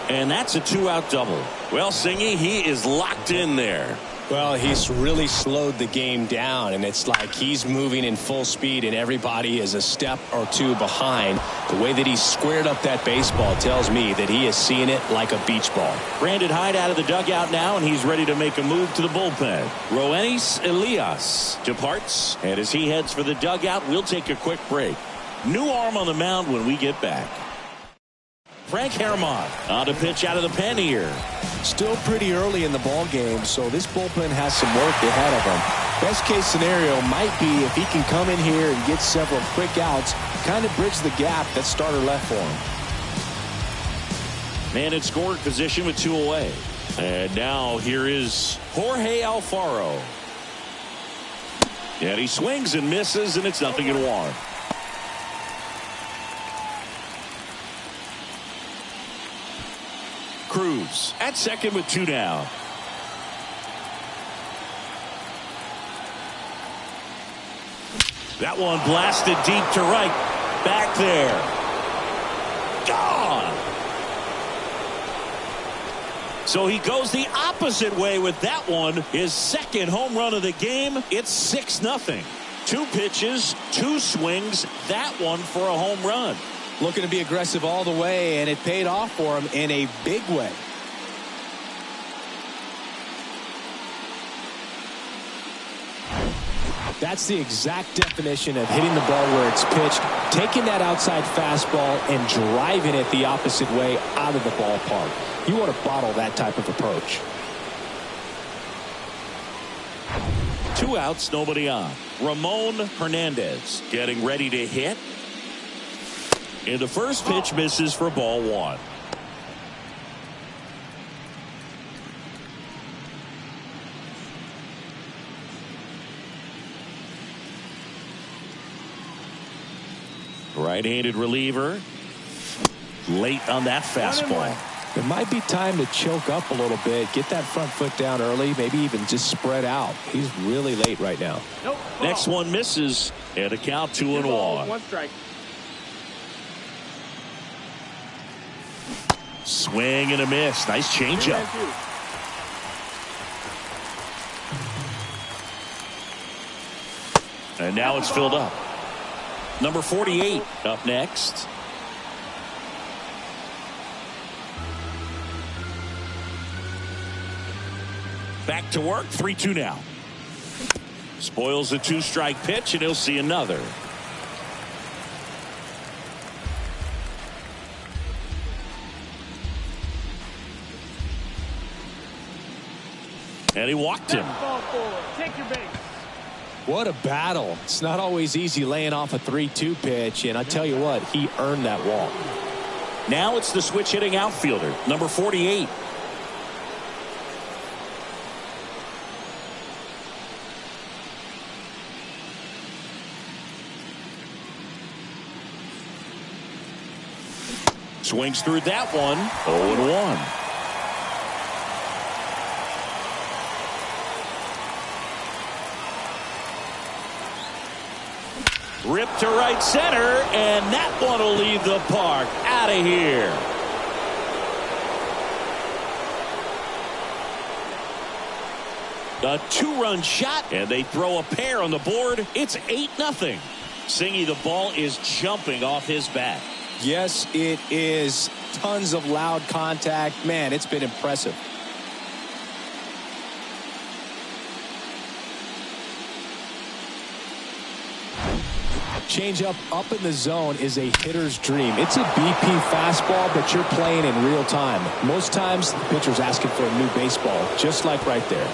And that's a 2-out double. Well, Singy, he is locked in there. Well, he's really slowed the game down, and it's like he's moving in full speed and everybody is a step or 2 behind. The way that he's squared up that baseball tells me that he is seeing it like a beach ball. Brandon Hyde out of the dugout now, and he's ready to make a move to the bullpen. Roenis Elias departs, and as he heads for the dugout, we'll take a quick break. New arm on the mound when we get back. Frank Herrmann on to pitch out of the pen here. Still pretty early in the ball game, so this bullpen has some work ahead of him. Best case scenario might be if he can come in here and get several quick outs, kind of bridge the gap that starter left for him. Man in scoring position with 2 away. And now here is Jorge Alfaro. And he swings and misses, and it's 0-1. Cruz at second with 2 down. That one blasted deep to right. Back there. Gone. So he goes the opposite way with that one. His second home run of the game. It's 6-0. 2 pitches, 2 swings. That one for a home run. Looking to be aggressive all the way, and it paid off for him in a big way. That's the exact definition of hitting the ball where it's pitched, taking that outside fastball and driving it the opposite way out of the ballpark. You want to bottle that type of approach. 2 outs, nobody on. Ramon Hernandez getting ready to hit. And the first pitch misses for ball 1. Right-handed reliever. Late on that fastball. It might be time to choke up a little bit, get that front foot down early, maybe even just spread out. He's really late right now. Nope. Next one misses, and a count 2-1. 1 strike. Swing and a miss. Nice changeup. And now it's filled up. Number 48 up next. Back to work. 3-2 now. Spoils a 2-strike pitch, and he'll see another. And he walked him. Take your base. What a battle. It's not always easy laying off a 3-2 pitch, and I tell you what, he earned that walk. Now it's the switch hitting outfielder, number 48. Swings through that one. 0-1. Ripped to right center, and that one will leave the park. Out of here. A 2-run shot, and they throw a pair on the board. It's 8-0. Singy, the ball is jumping off his bat. Yes, it is. Tons of loud contact. Man, it's been impressive. Changeup up in the zone is a hitter's dream. It's a BP fastball, but you're playing in real time. Most times, the pitcher's asking for a new baseball, just like right there.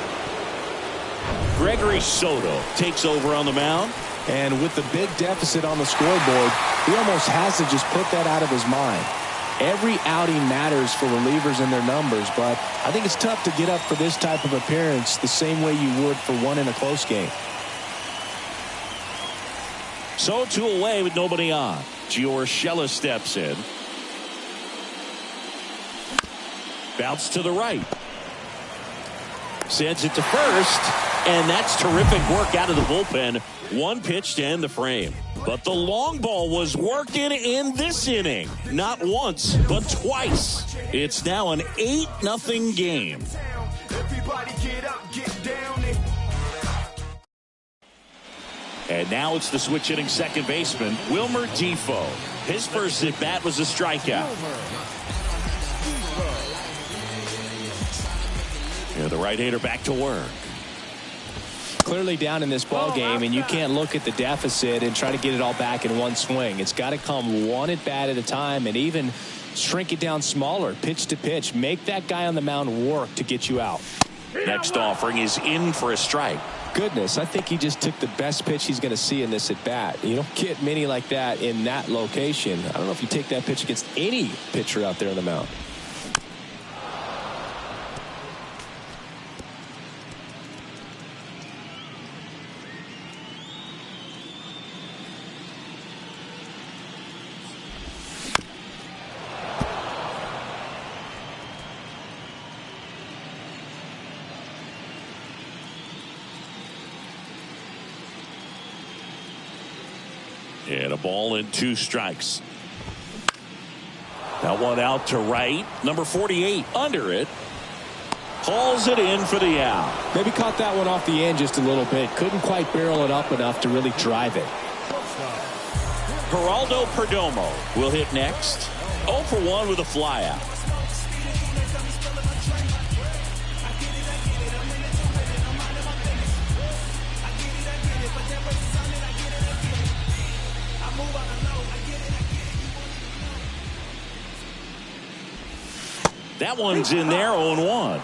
Gregory Soto takes over on the mound. And with the big deficit on the scoreboard, he almost has to just put that out of his mind. Every outing matters for relievers and their numbers, but I think it's tough to get up for this type of appearance the same way you would for one in a close game. So 2 away with nobody on. Gio Urshela steps in. Bounce to the right. Sends it to first. And that's terrific work out of the bullpen. 1 pitch to end the frame. But the long ball was working in this inning. Not once, but twice. It's now an 8-0 game. Everybody get up, get down. And now it's the switch hitting second baseman, Wilmer Defoe. His first at bat was a strikeout. And the right-hander back to work. Clearly down in this ball game, and you can't look at the deficit and try to get it all back in one swing. It's got to come one at bat at a time, and even shrink it down smaller, pitch to pitch. Make that guy on the mound work to get you out. Next offering is in for a strike. Goodness, I think he just took the best pitch he's going to see in this at bat. You don't get many like that in that location. I don't know if you take that pitch against any pitcher out there on the mound. And a ball and 2 strikes. That one out to right. Number 48 under it. Hauls it in for the out. Maybe caught that one off the end just a little bit. Couldn't quite barrel it up enough to really drive it. Geraldo Perdomo will hit next. 0 for 1 with a flyout. That one's in there, 0-1.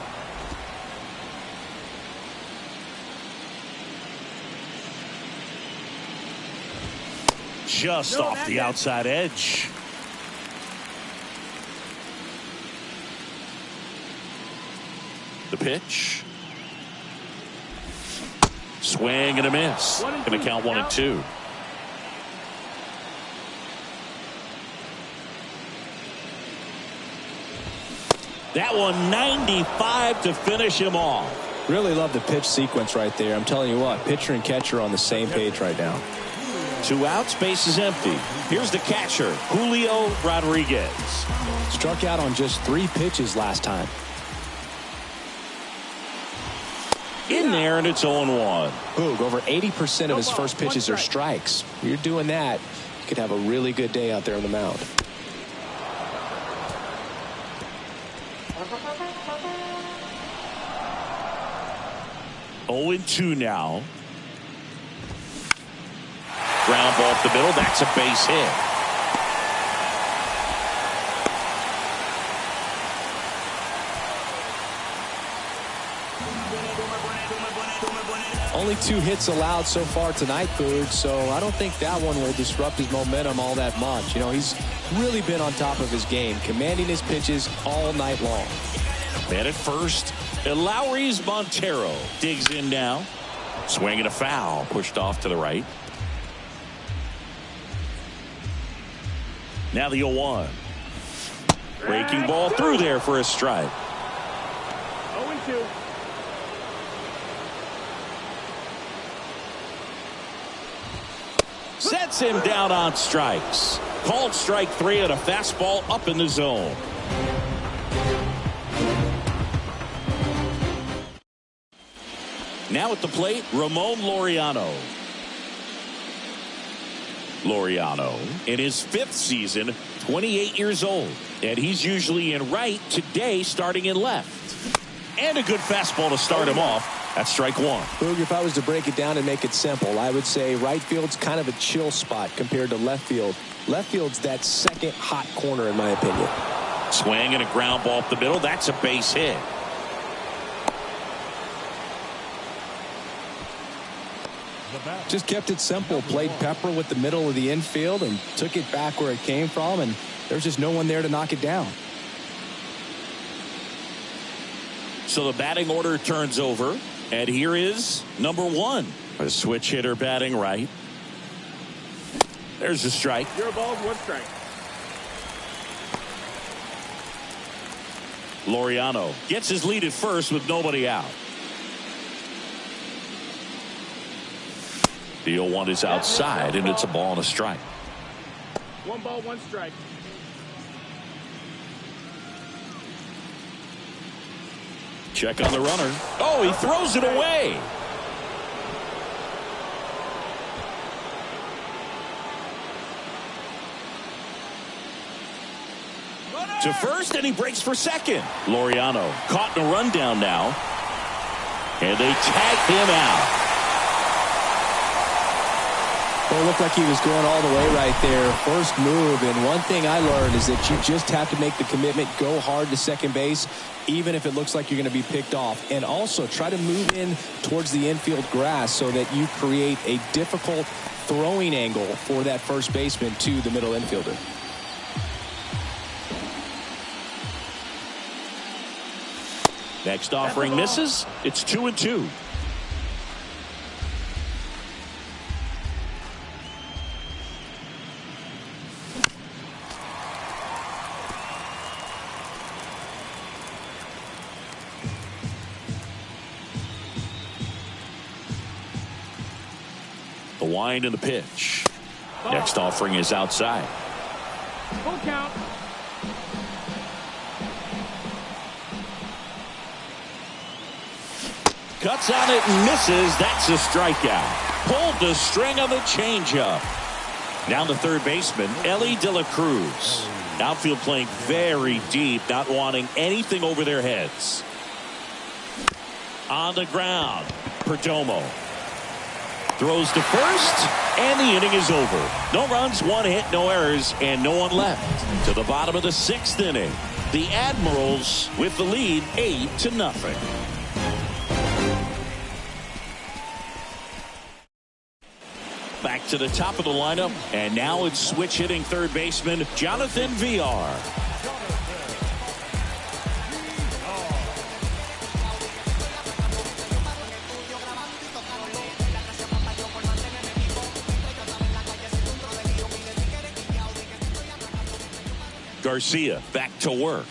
Just off the outside edge. The pitch. Swing and a miss. Going to count 1 and 2. That one 95 to finish him off. Really love the pitch sequence right there. I'm telling you what, pitcher and catcher on the same page right now. 2 outs, base is empty. Here's the catcher, Julio Rodriguez. Struck out on just 3 pitches last time. In there, and it's 0-1. Boog, over 80% of his first pitches are strikes. You're doing that, you could have a really good day out there on the mound. Oh and 2 now. Ground ball up the middle. That's a base hit. Only 2 hits allowed so far tonight, Boog, so I don't think that one will disrupt his momentum all that much. You know, he's really been on top of his game, commanding his pitches all night long. Man at first. And Lowry's Montero digs in now. Swinging a foul. Pushed off to the right. Now the 0-1. Breaking ball through there for a strike. 0-2. Sets him down on strikes. Called strike 3 and a fastball up in the zone. Now at the plate, Ramon Laureano. Laureano in his 5th season, 28 years old. And he's usually in right, today starting in left. And a good fastball to start him off. That's strike 1. Boog, if I was to break it down and make it simple, I would say right field's kind of a chill spot compared to left field. Left field's that second hot corner in my opinion. Swing and a ground ball up the middle. That's a base hit. Just kept it simple. Played pepper with the middle of the infield and took it back where it came from, and there's just no one there to knock it down. So the batting order turns over, and here is number 1. A switch hitter batting right. There's a strike. 0 balls, 1 strike. Laureano gets his lead at first with nobody out. The 0-1 is outside, and it's a ball and a strike. 1 ball, 1 strike. Check on the runner. Oh, he throws it away. To first, and he breaks for second. Laureano caught in a rundown now. And they tag him out. Well, it looked like he was going all the way right there. First move, and one thing I learned is that you just have to make the commitment, go hard to second base, even if it looks like you're going to be picked off. And also try to move in towards the infield grass so that you create a difficult throwing angle for that first baseman to the middle infielder. Next offering misses. It's 2-2. The wind and the pitch. Next offering is outside. Full count. Cuts on it and misses. That's a strikeout. Pulled the string on the changeup. Down to third baseman, Ellie De La Cruz. Outfield playing very deep, not wanting anything over their heads. On the ground, Perdomo. Throws to first, and the inning is over. No runs, one hit, no errors, and no one left. To the bottom of the sixth inning. The Admirals with the lead 8-0. Back to the top of the lineup, and now it's switch hitting third baseman Jonathan Villar. Garcia back to work.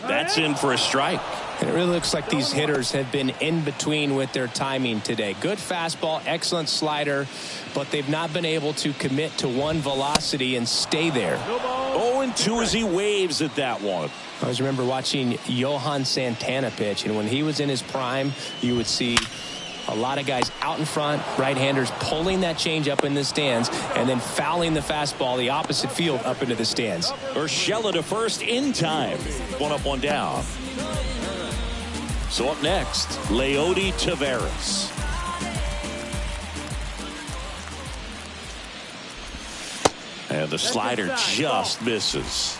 That's in for a strike. And it really looks like these hitters have been in between with their timing today. Good fastball, excellent slider, but they've not been able to commit to one velocity and stay there. 0-2 as he waves at that one. I always remember watching Johan Santana pitch, and when he was in his prime, you would see a lot of guys out in front, right-handers pulling that change up in the stands and then fouling the fastball the opposite field up into the stands. Urshela to first in time. One up, one down. So up next, Leody Taveras. And the slider just misses.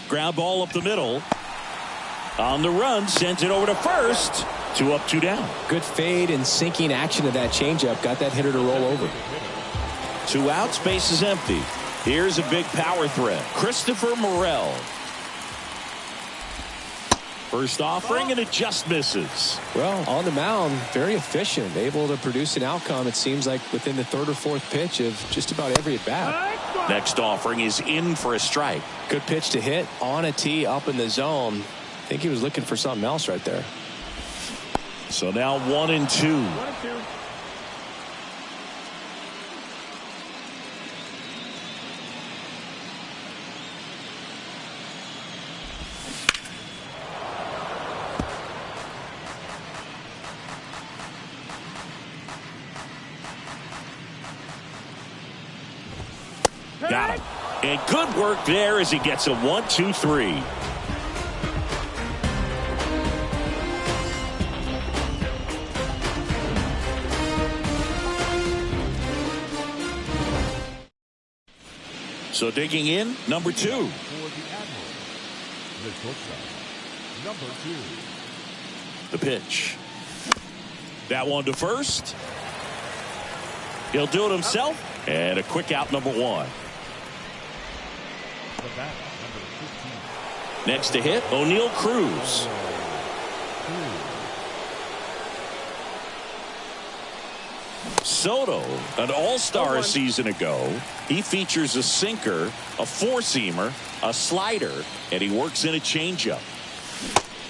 Ground ball up the middle. On the run, sends it over to first. 2 up, 2 down. Good fade and sinking action of that changeup. Got that hitter to roll over. 2 outs, base is empty. Here's a big power threat. Christopher Morel. First offering, and it just misses. Well, on the mound, very efficient. Able to produce an outcome, it seems like, within the third or fourth pitch of just about every at-bat. Next offering is in for a strike. Good pitch to hit on a tee up in the zone. I think he was looking for something else right there. So now 1-2. Got him. And good work there as he gets a 1-2-3. So digging in, number 2. For the Admirals, the shortstop, number 2. The pitch. That one to first. He'll do it himself. And a quick out, number 1. The bat, number 15. Next to hit, O'Neal Cruz. Soto, an all-star a season ago. He features a sinker, a four-seamer, a slider, and he works in a changeup.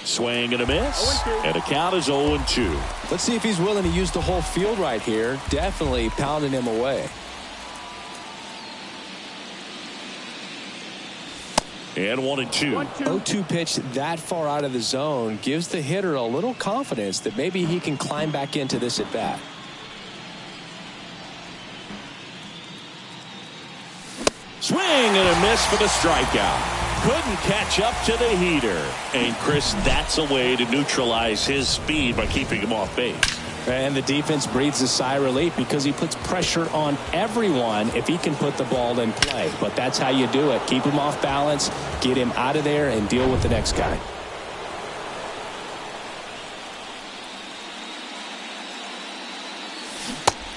Swing and a miss, and a count is 0-2. Let's see if he's willing to use the whole field right here. Definitely pounding him away. And 1-2. 0-2 pitch that far out of the zone gives the hitter a little confidence that maybe he can climb back into this at bat. Swing and a miss for the strikeout. Couldn't catch up to the heater. And Chris, that's a way to neutralize his speed by keeping him off base. And the defense breathes a sigh of relief because he puts pressure on everyone if he can put the ball in play. But that's how you do it. Keep him off balance, get him out of there, and deal with the next guy.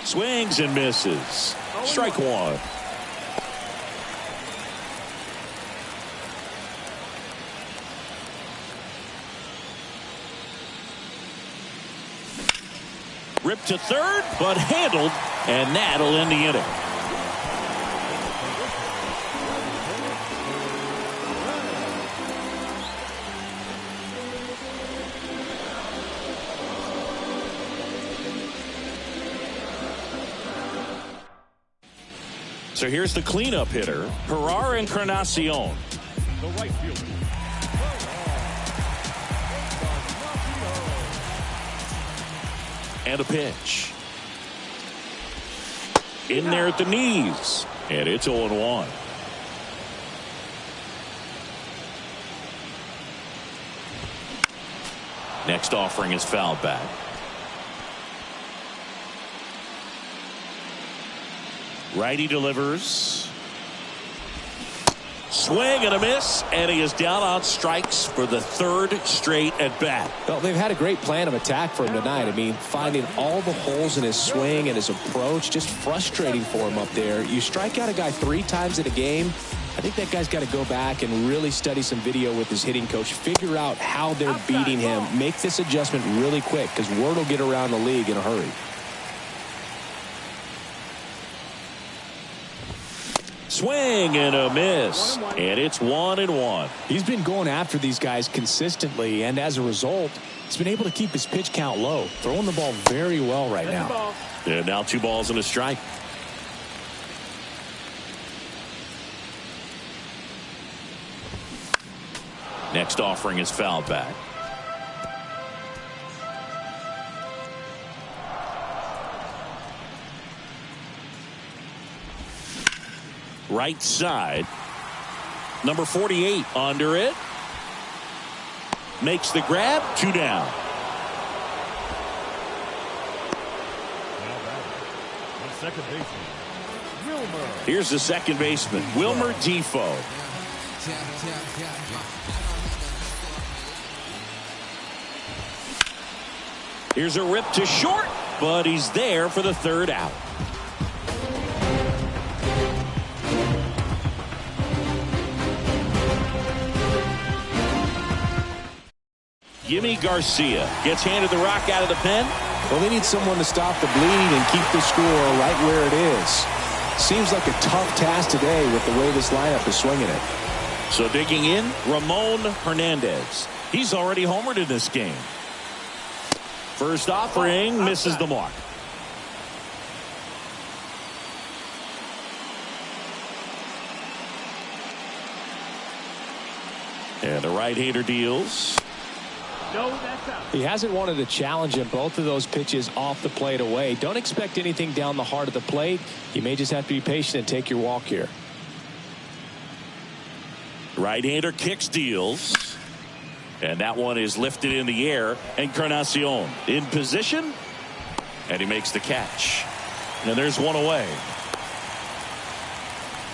Swings and misses. Strike 1. Ripped to third, but handled, and that'll end the inning. So here's the cleanup hitter, Herrera Encarnacion. The right fielder. And a pitch. In there at the knees. And it's 0-1. Next offering is fouled back. Righty delivers. Swing and a miss, and he is down on strikes for the third straight at bat. Well, they've had a great plan of attack for him tonight. I mean, finding all the holes in his swing and his approach, just frustrating for him up there. You strike out a guy 3 times in a game, I think that guy's got to go back and really study some video with his hitting coach, figure out how they're beating him, make this adjustment really quick, because word will get around the league in a hurry. Swing and a miss, and it's 1-1. He's been going after these guys consistently, and as a result, he's been able to keep his pitch count low, throwing the ball very well right now. And now 2 balls and a strike. Next offering is fouled back. Right side. Number 48 under it. Makes the grab. 2 down. Now batting. On second baseman, Wilmer. Here's the second baseman, Wilmer Defoe. Here's a rip to short, but he's there for the 3rd out. Jimmy Garcia gets handed the rock out of the pen. Well, they need someone to stop the bleeding and keep the score right where it is. Seems like a tough task today with the way this lineup is swinging it. So digging in, Ramon Hernandez. He's already homered in this game. First offering misses the mark. And the right-hander deals. No, that's out. He hasn't wanted to challenge him. Both of those pitches off the plate away. Don't expect anything down the heart of the plate. You may just have to be patient and take your walk here. Right-hander kicks, deals. And that one is lifted in the air. Encarnacion in position. And he makes the catch. And there's one away.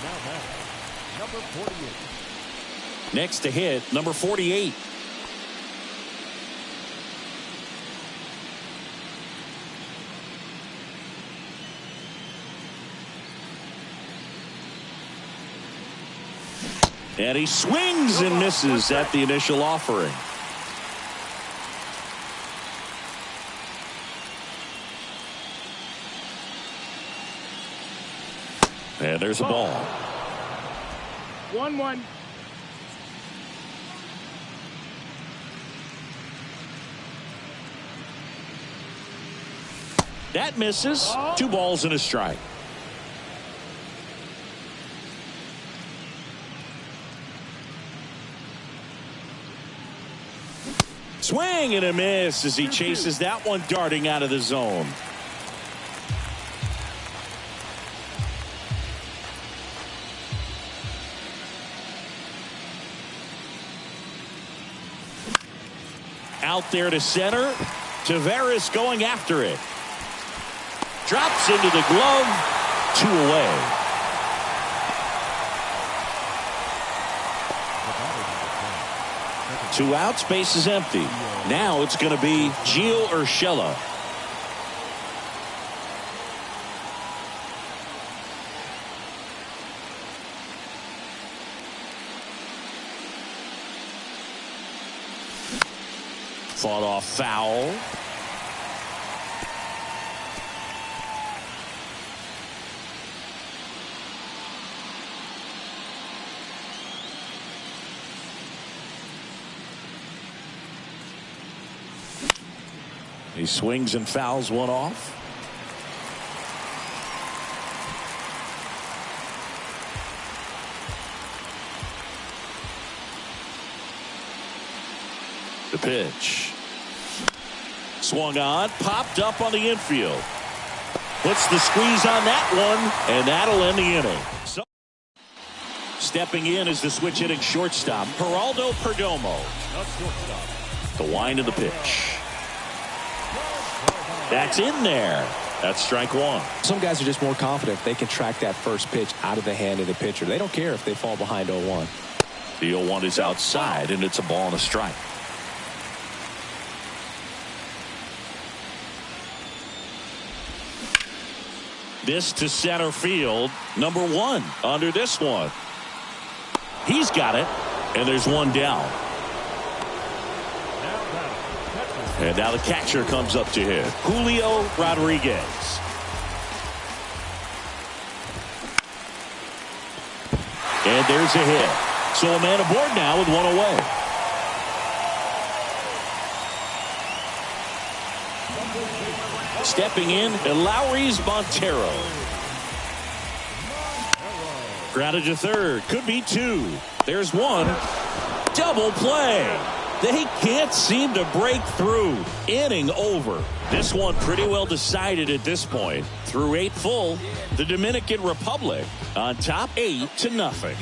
Now batting. Number 48. Next to hit, number 48. And he swings and misses at the initial offering. And there's a ball. 1-1. That misses. 2 balls and a strike. Swing and a miss as he chases that one darting out of the zone. Out there to center. Taveras going after it. Drops into the glove. 2 away. Two outs, base is empty. Now it's going to be Gio Urshela. Fought off foul. He swings and fouls one off. The pitch. Swung on, popped up on the infield. Puts the squeeze on that one, and that'll end the inning. So, stepping in is the switch hitting shortstop, Geraldo Perdomo. The wind of the pitch. That's in there. That's strike one. Some guys are just more confident if they can track that first pitch out of the hand of the pitcher. They don't care if they fall behind 0-1. The 0-1 is outside, and it's a ball and a strike. This to center field. Number 1 under this one. He's got it, and there's one down. And now the catcher comes up to hit. Julio Rodriguez. And there's a hit. So a man aboard now with one away. Stepping in, Lowry's Montero. Grounded to third. Could be 2. There's one. Double play. They can't seem to break through. Inning over. This one pretty well decided at this point. Through 8 full, the Dominican Republic on top 8-0.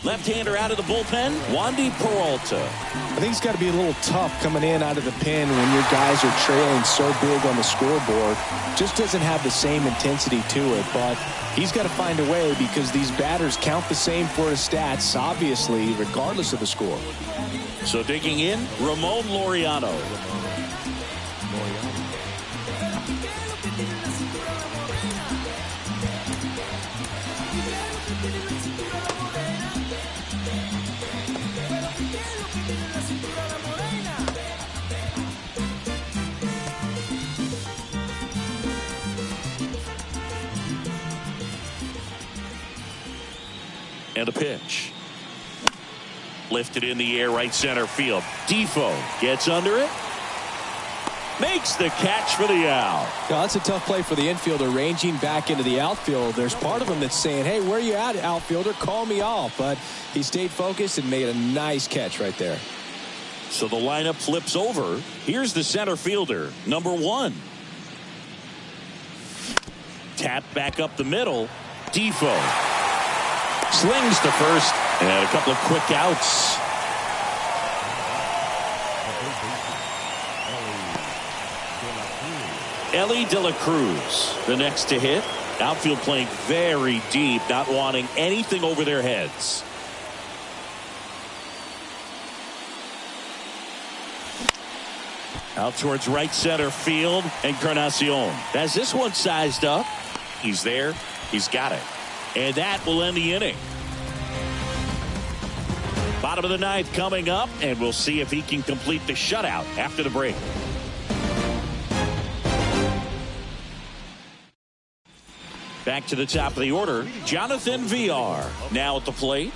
Left-hander out of the bullpen, Wandy Peralta. I think it's got to be a little tough coming in out of the pen when your guys are trailing so big on the scoreboard. Just doesn't have the same intensity to it, but he's got to find a way because these batters count the same for his stats, obviously, regardless of the score. So digging in, Ramon Laureano. And a pitch. Lifted in the air, right center field. Defoe gets under it. Makes the catch for the out. Yeah, that's a tough play for the infielder ranging back into the outfield. There's part of him that's saying, hey, where you at, outfielder? Call me off. But he stayed focused and made a nice catch right there. So the lineup flips over. Here's the center fielder, number 1. Tapped back up the middle. Defoe. Slings to first, and a couple of quick outs. Ellie De La Cruz, the next to hit. Outfield playing very deep, not wanting anything over their heads. Out towards right center field, Encarnacion has this one sized up. He's there. He's got it. And that will end the inning. Bottom of the 9th coming up, and we'll see if he can complete the shutout after the break. Back to the top of the order, Jonathan Villar now at the plate.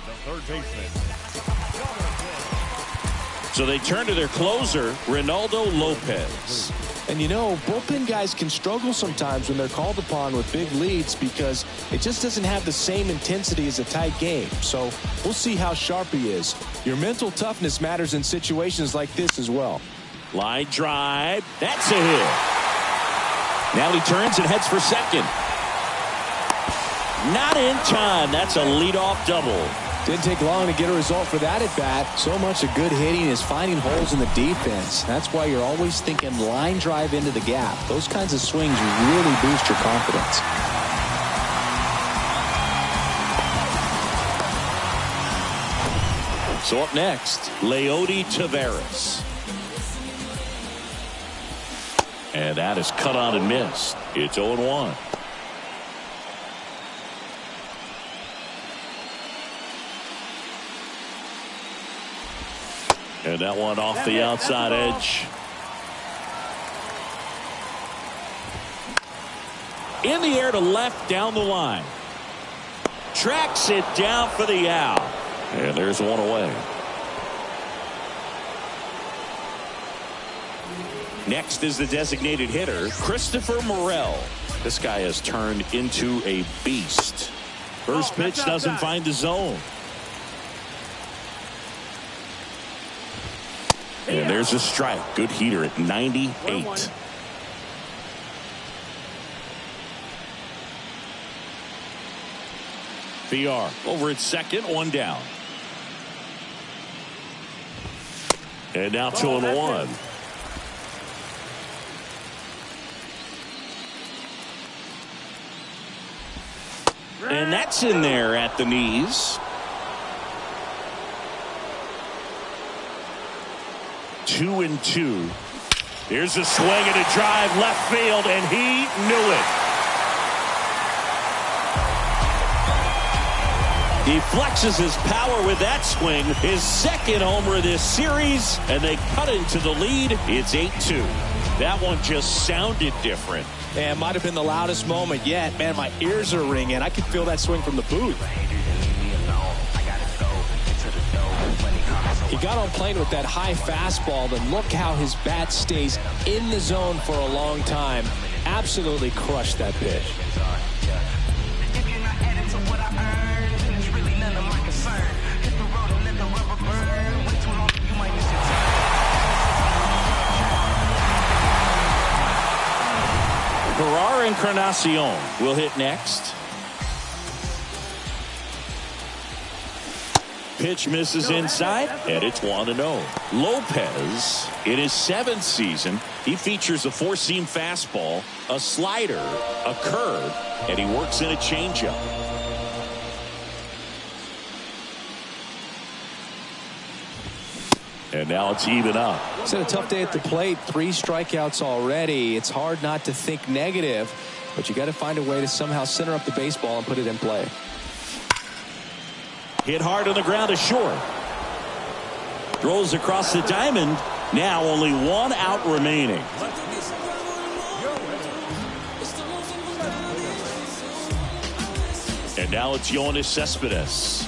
So they turn to their closer, Reynaldo Lopez. And you know, bullpen guys can struggle sometimes when they're called upon with big leads because it just doesn't have the same intensity as a tight game. So we'll see how sharp he is. Your mental toughness matters in situations like this as well. Line drive. That's a hit. Now he turns and heads for second. Not in time. That's a leadoff double. Didn't take long to get a result for that at bat. So much of good hitting is finding holes in the defense. That's why you're always thinking line drive into the gap. Those kinds of swings really boost your confidence. So up next, Leody Taveras. And that is cut on and missed. It's 0-1. And that one off the outside edge. In the air to left down the line. Tracks it down for the out. And there's one away. Next is the designated hitter, Christopher Morel. This guy has turned into a beast. First pitch doesn't find the zone. And there's a strike. Good heater at 98. VR over at second, one down. And now 2-1. And that's in there at the knees. 2-2. Here's a swing and a drive left field, and he knew it. He flexes his power with that swing, his second homer of this series, and they cut into the lead. It's 8-2. That one just sounded different. Yeah, it might have been the loudest moment yet. Man, my ears are ringing. I could feel that swing from the booth. He got on plane with that high fastball, and look how his bat stays in the zone for a long time. Absolutely crushed that pitch. Ferrar Encarnacion will hit next. Pitch misses inside, and it's 1-0. Lopez, in his 7th season, he features a four-seam fastball, a slider, a curve, and he works in a changeup. And now it's even up. It's had a tough day at the plate. 3 strikeouts already. It's hard not to think negative, but you got to find a way to somehow center up the baseball and put it in play. Hit hard on the ground to short. Throws across the diamond. Now only 1 out remaining. And now it's Yoenis Cespedes.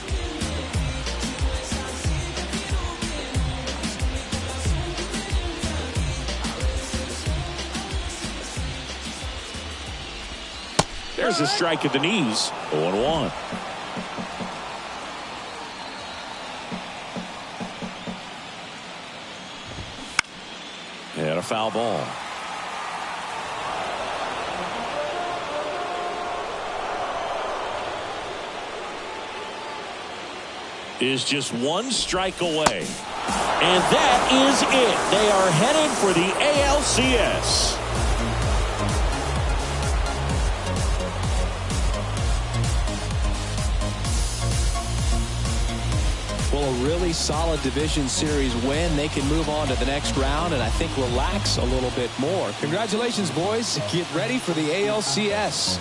There's a strike at the knees. 0-1. And a foul ball. Is just 1 strike away. And that is it. They are headed for the ALCS. Well, a really solid division series win. They can move on to the next round and I think relax a little bit more. Congratulations, boys. Get ready for the ALCS.